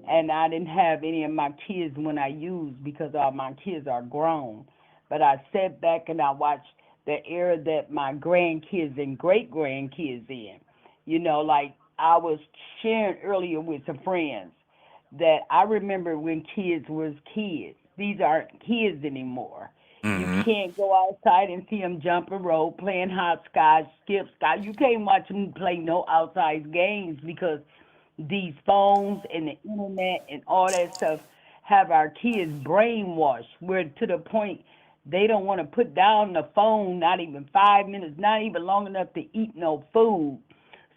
And I didn't have any of my kids when I used, because all my kids are grown. But I sat back and I watched the era that my grandkids and great-grandkids in. You know, like I was sharing earlier with some friends that I remember when kids was kids. These aren't kids anymore. You can't go outside and see them jump and roll, playing hopscotch, skip scotch. You can't watch them play no outside games, because these phones and the internet and all that stuff have our kids brainwashed. We're to the point they don't want to put down the phone, not even 5 minutes, not even long enough to eat no food.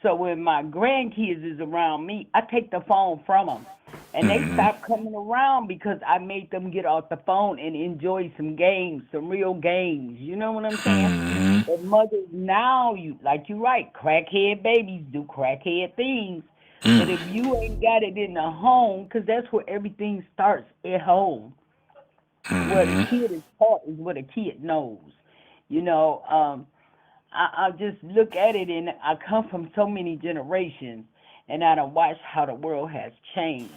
So when my grandkids is around me, I take the phone from them. And they stop coming around because I made them get off the phone and enjoy some games, some real games. You know what I'm saying? And mothers now, you're right, crackhead babies do crackhead things. But if you ain't got it in the home, because that's where everything starts, at home. Where the kid is taught is what a kid knows. You know, I just look at it, and I come from so many generations, and I done watched how the world has changed.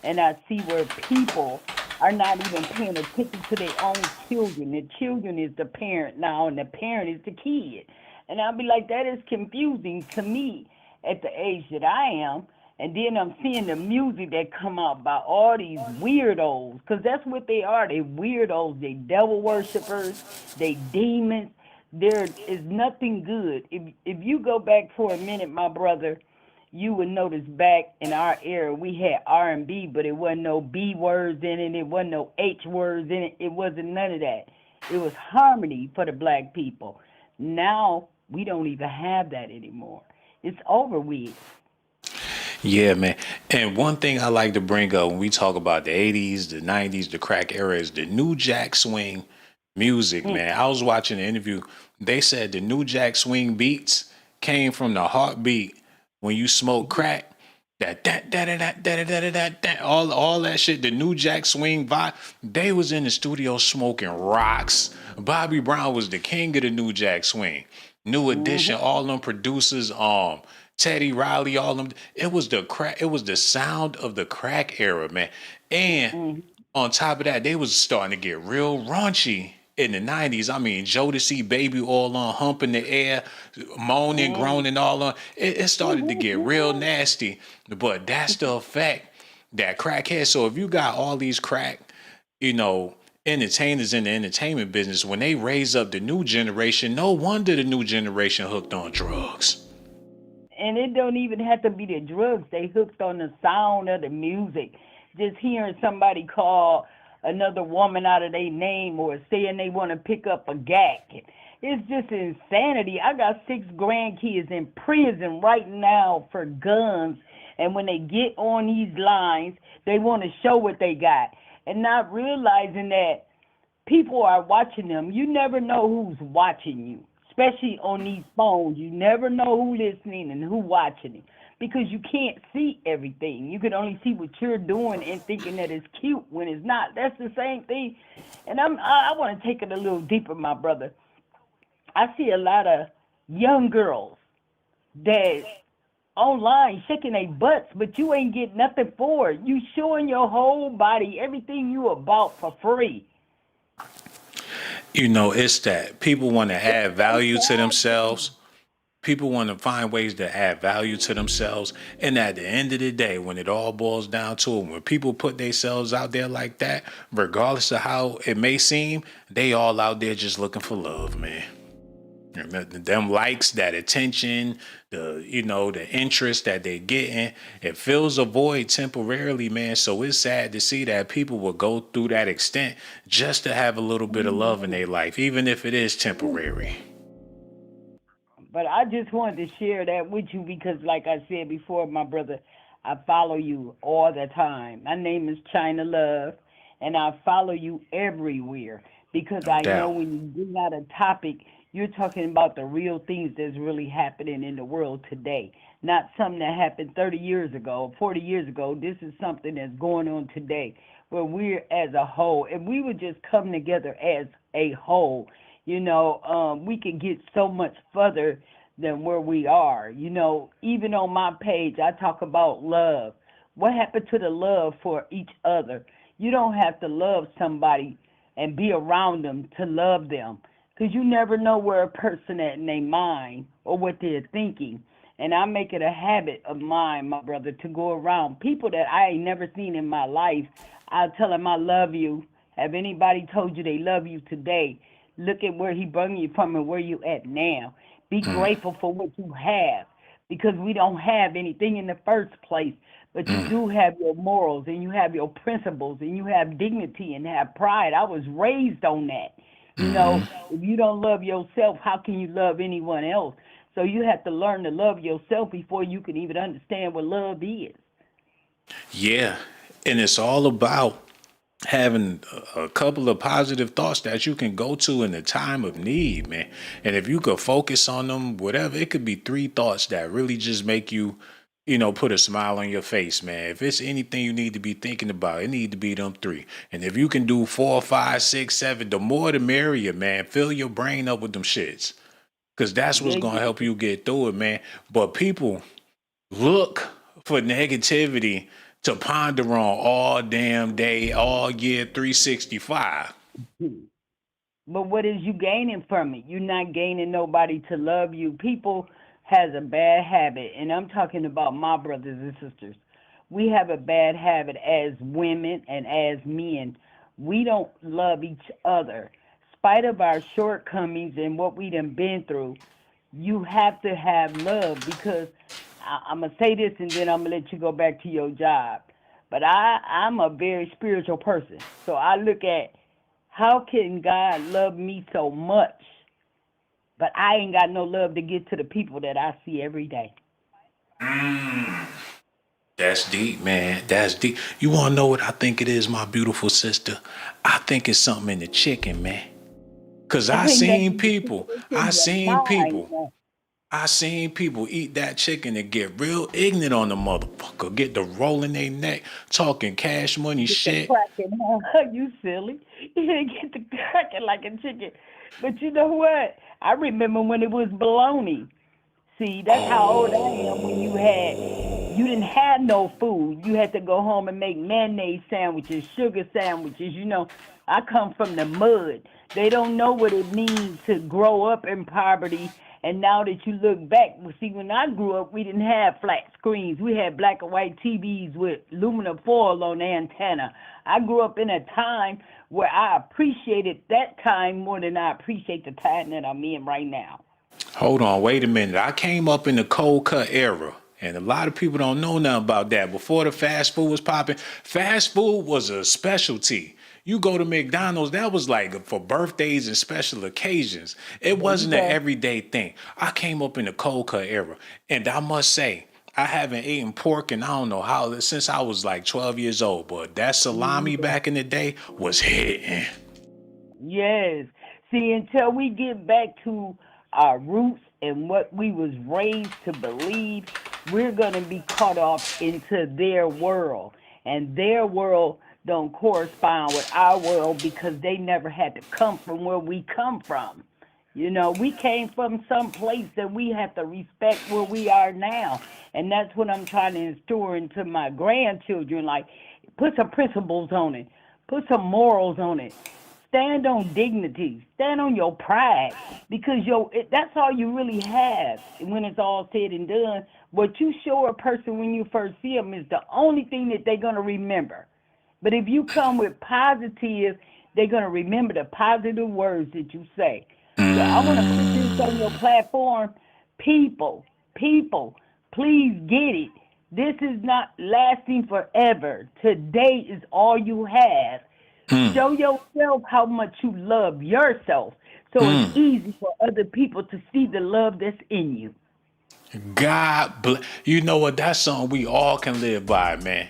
And I see where people are not even paying attention to their own children. The children is the parent now, and the parent is the kid. And I'll be like, that is confusing to me at the age that I am. And then I'm seeing the music that come out by all these weirdos, because that's what they are. They weirdos. They devil worshipers. They demons. There is nothing good. If you go back for a minute, my brother, you would notice back in our era we had R&B, but it wasn't no B words in it. It wasn't no H words in it. It wasn't none of that. It was harmony for the black people. Now we don't even have that anymore. It's over with. Yeah, man. And one thing I like to bring up when we talk about the 80s, the 90s, the crack era is the new jack swing music, man. I was watching an interview. They said the new jack swing beats came from the heartbeat when you smoke crack. All that shit, the new jack swing vibe. They was in the studio smoking rocks. Bobby Brown was the king of the new jack swing. New Edition, all them producers, Teddy Riley, all them. It was the crack. It was the sound of the crack era, man. And on top of that, they was starting to get real raunchy in the 90s. I mean, Jodeci, Baby Oil on, Hump in the Air, moaning, groaning, all on. It started to get real nasty. But that's the effect that crack has. So if you got all these crack, entertainers in the entertainment business, when they raise up the new generation, no wonder the new generation hooked on drugs. And it don't even have to be the drugs. They hooked on the sound of the music. Just hearing somebody call another woman out of their name, or saying they want to pick up a gack. It's just insanity. I got 6 grandkids in prison right now for guns. And when they get on these lines, they want to show what they got. And not realizing that people are watching them. You never know who's watching you. Especially on these phones, you never know who's listening and who's watching it, because you can't see everything. You can only see what you're doing and thinking that it's cute when it's not. That's the same thing. And I want to take it a little deeper, my brother. I see a lot of young girls that online shaking their butts, but you ain't getting nothing for it. You showing your whole body, everything you about for free. It's that people want to add value to themselves. People want to find ways to add value to themselves. And at the end of the day, when it all boils down to it, when people put themselves out there like that, regardless of how it may seem, they all out there just looking for love, man. And them likes, that attention, the interest that they're getting, it fills a void temporarily, man. So it's sad to see that people will go through that extent just to have a little bit of love in their life, even if it is temporary. But I just wanted to share that with you because, like I said before, my brother, I follow you all the time. My name is China Love, and I follow you everywhere because I know when you bring out a topic, you're talking about the real things that's really happening in the world today, not something that happened 30 years ago, 40 years ago. This is something that's going on today where we're as a whole, and we would just come together as a whole. We could get so much further than where we are. Even on my page, I talk about love. What happened to the love for each other? You don't have to love somebody and be around them to love them because you never know where a person at in their mind or what they're thinking. And I make it a habit of mine, my brother, to go around people that I ain't never seen in my life. I'll tell them I love you. Have anybody told you they love you today? Look at where he brought you from and where you at now. Be grateful for what you have because we don't have anything in the first place. But you do have your morals and you have your principles and you have dignity and have pride. I was raised on that. If you don't love yourself, how can you love anyone else? So you have to learn to love yourself before you can even understand what love is. Yeah. And it's all about having a couple of positive thoughts that you can go to in a time of need, man. And if you could focus on them, whatever, it could be 3 thoughts that really just make you, put a smile on your face, man. If it's anything you need to be thinking about, it need to be them 3. And if you can do 4, 5, 6, 7, the more the merrier, man. Fill your brain up with them shits. Because that's what's going to help you get through it, man. But people look for negativity to ponder on all damn day, all year 365. But what is you gaining from it? You're not gaining nobody to love you. People has a bad habit, and I'm talking about my brothers and sisters. We have a bad habit as women and as men. We don't love each other. Spite of our shortcomings and what we done been through, you have to have love because I'm going to say this and then I'm going to let you go back to your job. But I'm a very spiritual person. So I look at how can God love me so much, but I ain't got no love to get to the people that I see every day. That's deep, man. That's deep. You want to know what I think it is, my beautiful sister? I think it's something in the chicken, man. Because I seen people eat that chicken and get real ignorant on the motherfucker, get the roll in their neck, talking cash money shit. You silly. You didn't get the cracking like a chicken. But you know what? I remember when it was bologna. See, that's how old I am when you didn't have no food. You had to go home and make mayonnaise sandwiches, sugar sandwiches. I come from the mud. They don't know what it means to grow up in poverty. And now that you look back, see, when I grew up, we didn't have flat screens. We had black and white TVs with aluminum foil on the antenna. I grew up in a time where I appreciated that time more than I appreciate the time that I'm in right now. Hold on, wait a minute. I came up in the cold cut era, and a lot of people don't know nothing about that. Before the fast food was popping, fast food was a specialty. You go to McDonald's, that was like for birthdays and special occasions. It wasn't an everyday thing. I came up in the cold cut era, and I must say, I haven't eaten pork in I don't know how since I was like 12 years old, but that salami back in the day was hitting. Yes. See, until we get back to our roots and what we was raised to believe, we're going to be caught off into their world. And their world don't correspond with our world because they never had to come from where we come from. We came from some place that we have to respect where we are now. And that's what I'm trying to instill into my grandchildren. Like, put some principles on it. Put some morals on it. Stand on dignity. Stand on your pride. Because that's all you really have when it's all said and done. What you show a person when you first see them is the only thing that they're going to remember. But if you come with positive, they're going to remember the positive words that you say. I want to put this on your platform. People, please get it. This is not lasting forever. Today is all you have. Show yourself how much you love yourself, so it's easy for other people to see the love that's in you. God bless. You know what? That's something we all can live by, man.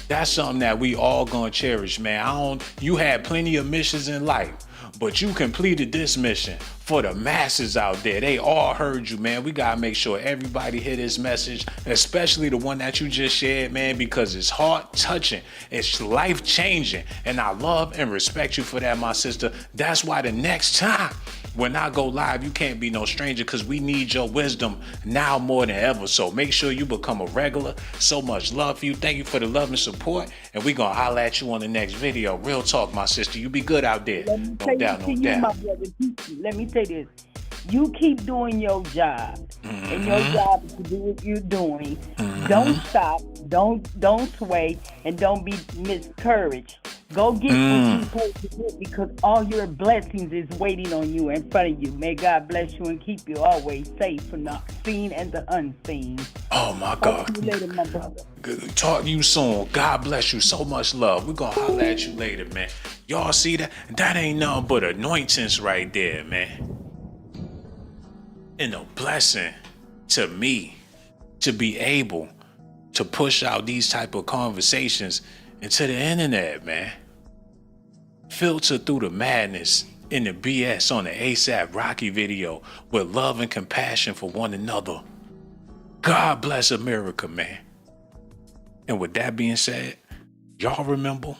That's something that we all gonna cherish, man. You had plenty of missions in life, but you completed this mission for the masses out there. They all heard you, man. We gotta make sure everybody hear this message, especially the one that you just shared, man, because it's heart touching. It's life changing. And I love and respect you for that, my sister. That's why the next time when I go live, you can't be no stranger, because we need your wisdom now more than ever. So make sure you become a regular. So much love for you. Thank you for the love and support. And we gonna holler at you on the next video. Real talk, my sister. You be good out there. No doubt, no doubt. My brother, let me say this. You keep doing your job, and your job is to do what you're doing. Don't stop, don't sway, and don't be discouraged. Go get what you're supposed to get, because all your blessings is waiting on you in front of you. May God bless you and keep you always safe from the seen and the unseen. Oh my God. Talk to you later, my brother. Talk to you soon. God bless you. So much love. We're gonna holler at you later, man. Y'all see that? That ain't nothing but anointings right there, man. And a blessing to me to be able to push out these type of conversations into the internet, man. Filter through the madness and the BS on the ASAP Rocky video with love and compassion for one another. God bless America, man. And with that being said, y'all remember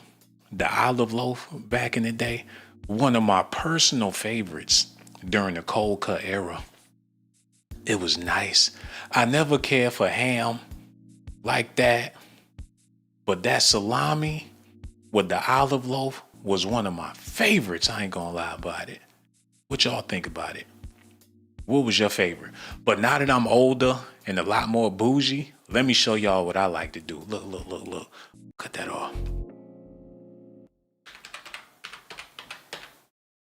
the olive loaf back in the day? One of my personal favorites during the cold cut era. It was nice. I never cared for ham like that, but that salami with the olive loaf was one of my favorites. I ain't gonna lie about it. What y'all think about it? What was your favorite? But now that I'm older and a lot more bougie, let me show y'all what I like to do. Look. Cut that off.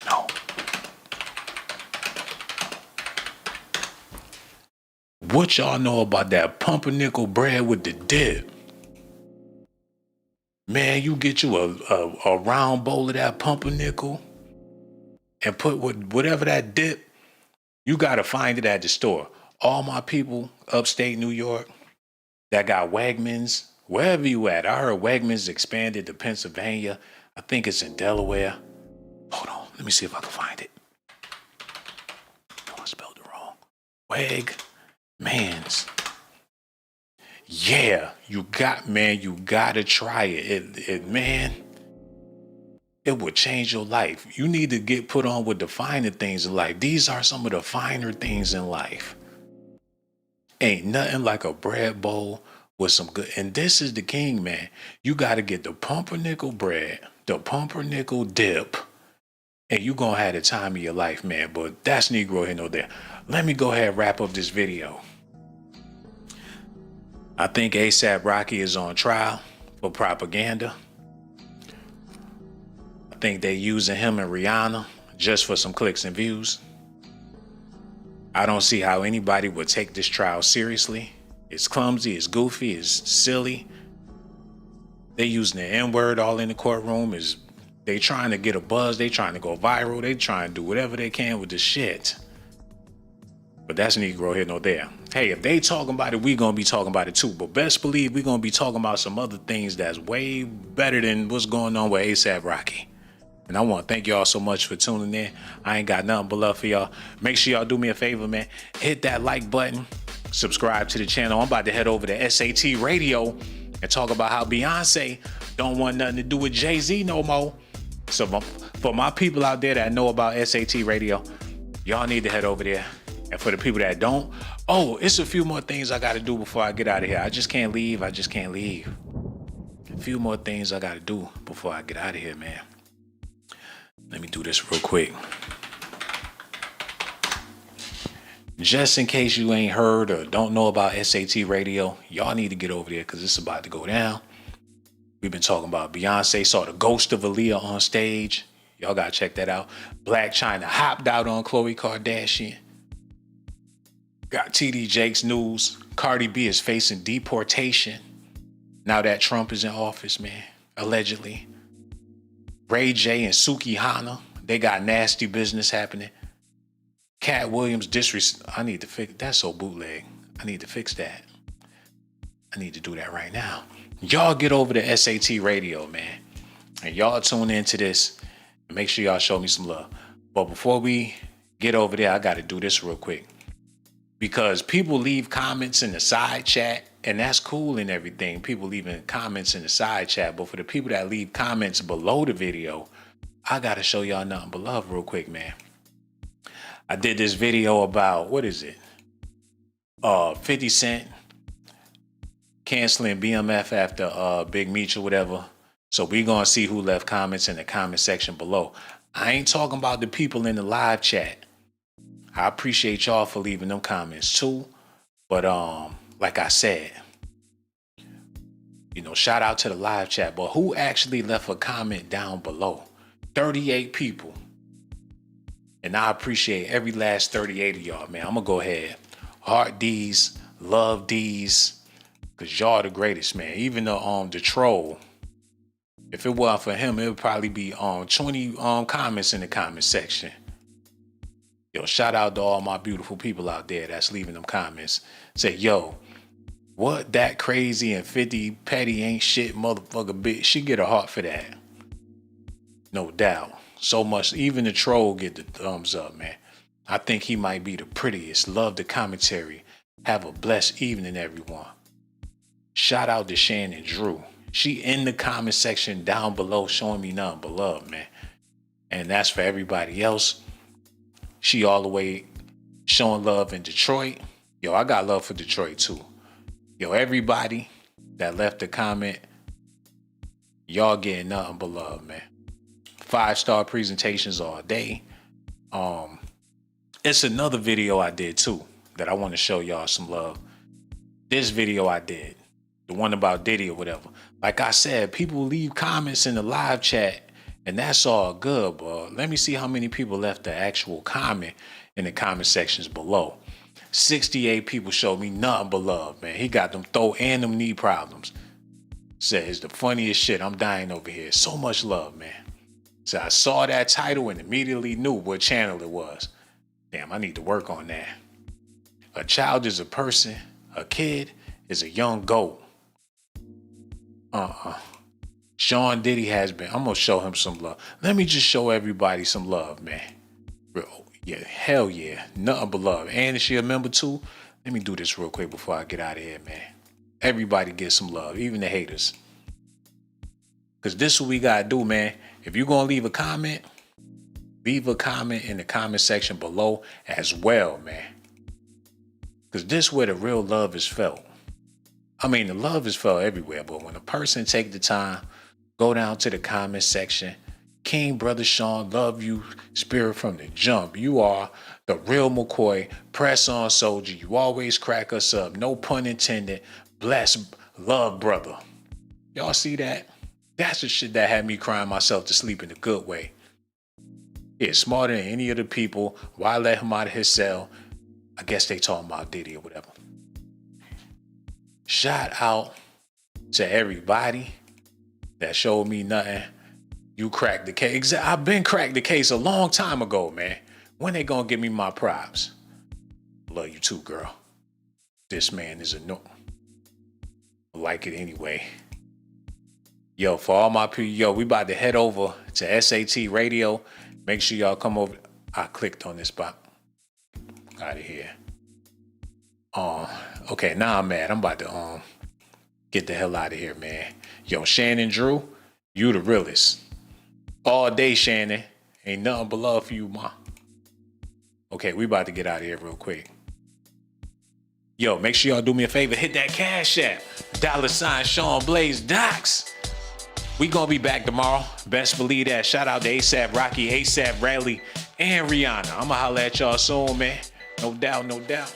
No. What y'all know about that pumpernickel bread with the dip? Man, you get you a round bowl of that pumpernickel and put whatever that dip, you gotta find it at the store. All my people upstate New York that got Wegmans, wherever you at. I heard Wegmans expanded to Pennsylvania. I think it's in Delaware. Hold on, let me see if I can find it. Oh, I spelled it wrong. Wegmans. Yeah, you gotta try it. Man, it would change your life. You need to get put on with the finer things in life. These are some of the finer things in life. Ain't nothing like a bread bowl with some good, and this is the king, man. You gotta get the pumpernickel bread, the pumpernickel dip, and you gonna have the time of your life, man. But that's Negro here, no there. Let me go ahead and wrap up this video. I think ASAP Rocky is on trial for propaganda. I think they're using him and Rihanna just for some clicks and views. I don't see how anybody would take this trial seriously. It's clumsy, it's goofy, it's silly. They using the N-word all in the courtroom. They trying to get a buzz, they trying to go viral, they trying to do whatever they can with the shit. But that's Negro here, no there. Hey, if they talking about it, we gonna be talking about it too. But best believe we gonna be talking about some other things that's way better than what's going on with ASAP Rocky. And I want to thank y'all so much for tuning in. I ain't got nothing but love for y'all. Make sure y'all do me a favor, man. Hit that like button. Subscribe to the channel. I'm about to head over to SAT Radio and talk about how Beyonce don't want nothing to do with Jay-Z no more. So for my people out there that know about SAT Radio, y'all need to head over there. And for the people that don't, it's a few more things I got to do before I get out of here. I just can't leave. A few more things I got to do before I get out of here, man. Let me do this real quick. Just in case you ain't heard or don't know about SAT Radio, y'all need to get over there because it's about to go down. We've been talking about Beyonce saw the ghost of Aaliyah on stage. Y'all gotta check that out. Black China hopped out on Khloe Kardashian. Got TD Jakes news. Cardi B is facing deportation now that Trump is in office, man. Allegedly. Ray J and Suki Hana, they got nasty business happening. Cat Williams I need to fix, that's so bootleg. I need to fix that. I need to do that right now. Y'all get over to SAT Radio, man. And y'all tune into this and make sure y'all show me some love. But before we get over there, I got to do this real quick. Because people leave comments in the side chat, and that's cool and everything. People leaving comments in the side chat. But for the people that leave comments below the video, I got to show y'all nothing but love real quick, man. I did this video about, what is it? 50 Cent canceling BMF after Big Meech or whatever. So we gonna see who left comments in the comment section below. I ain't talking about the people in the live chat. I appreciate y'all for leaving them comments too. But like I said, you know, shout out to the live chat. But who actually left a comment down below? 38 people. And I appreciate every last 38 of y'all, man. I'm gonna go ahead. Heart D's, love D's, cause y'all the greatest, man. Even the troll. If it wasn't for him, it would probably be 20 comments in the comment section. Yo, shout out to all my beautiful people out there that's leaving them comments. Say, yo, what that crazy and 50 petty ain't shit motherfucker bitch. She get a heart for that. No doubt. So much. Even the troll get the thumbs up, man. I think he might be the prettiest. Love the commentary. Have a blessed evening, everyone. Shout out to Shannon Drew. She in the comment section down below showing me nothing but love, man. And that's for everybody else. She all the way showing love in Detroit. Yo, I got love for Detroit too. Yo, everybody that left a comment, y'all getting nothing but love, man. 5-star presentations all day. It's another video I did too that I want to show y'all some love. This video I did, the one about Diddy or whatever. Like I said, people leave comments in the live chat, and that's all good, but let me see how many people left the actual comment in the comment sections below. 68 people showed me nothing but love, man. He got them throat and them knee problems. Says the funniest shit. I'm dying over here. So much love, man. So I saw that title and immediately knew what channel it was. Damn, I need to work on that. A child is a person. A kid is a young goat. Sean Diddy has been. I'm gonna show him some love. Let me just show everybody some love, man. Yeah, hell yeah. Nothing but love. And is she a member too? Let me do this real quick before I get out of here, man. Everybody get some love, even the haters. Because this is what we gotta do, man. If you're gonna leave a comment in the comment section below as well, man. Because this is where the real love is felt. I mean, the love is felt everywhere, but when a person take the time, go down to the comment section, King Brother Sean, love you, spirit from the jump. You are the real McCoy, press on soldier. You always crack us up. No pun intended. Bless, love, brother. Y'all see that? That's the shit that had me crying myself to sleep in a good way. Yeah, smarter than any of the people. Why let him out of his cell? I guess they talking about Diddy or whatever. Shout out to everybody that showed me nothing. You cracked the case. I've been cracked the case a long time ago, man. When they gonna give me my props? Love you too, girl. This man is a no. I like it anyway. Yo, for all my people, yo, we about to head over to SAT Radio. Make sure y'all come over. I clicked on this spot. Out of here. Okay, now I'm mad. I'm about to get the hell out of here, man. Yo, Shannon Drew, you the realest. All day, Shannon. Ain't nothing but love for you, ma. Okay, we about to get out of here real quick. Yo, make sure y'all do me a favor. Hit that Cash App. $ Sean Blaze Docs. We gonna be back tomorrow. Best believe that. Shout out to ASAP Rocky, ASAP Rally, and Rihanna. I'ma holla at y'all soon, man. No doubt, no doubt.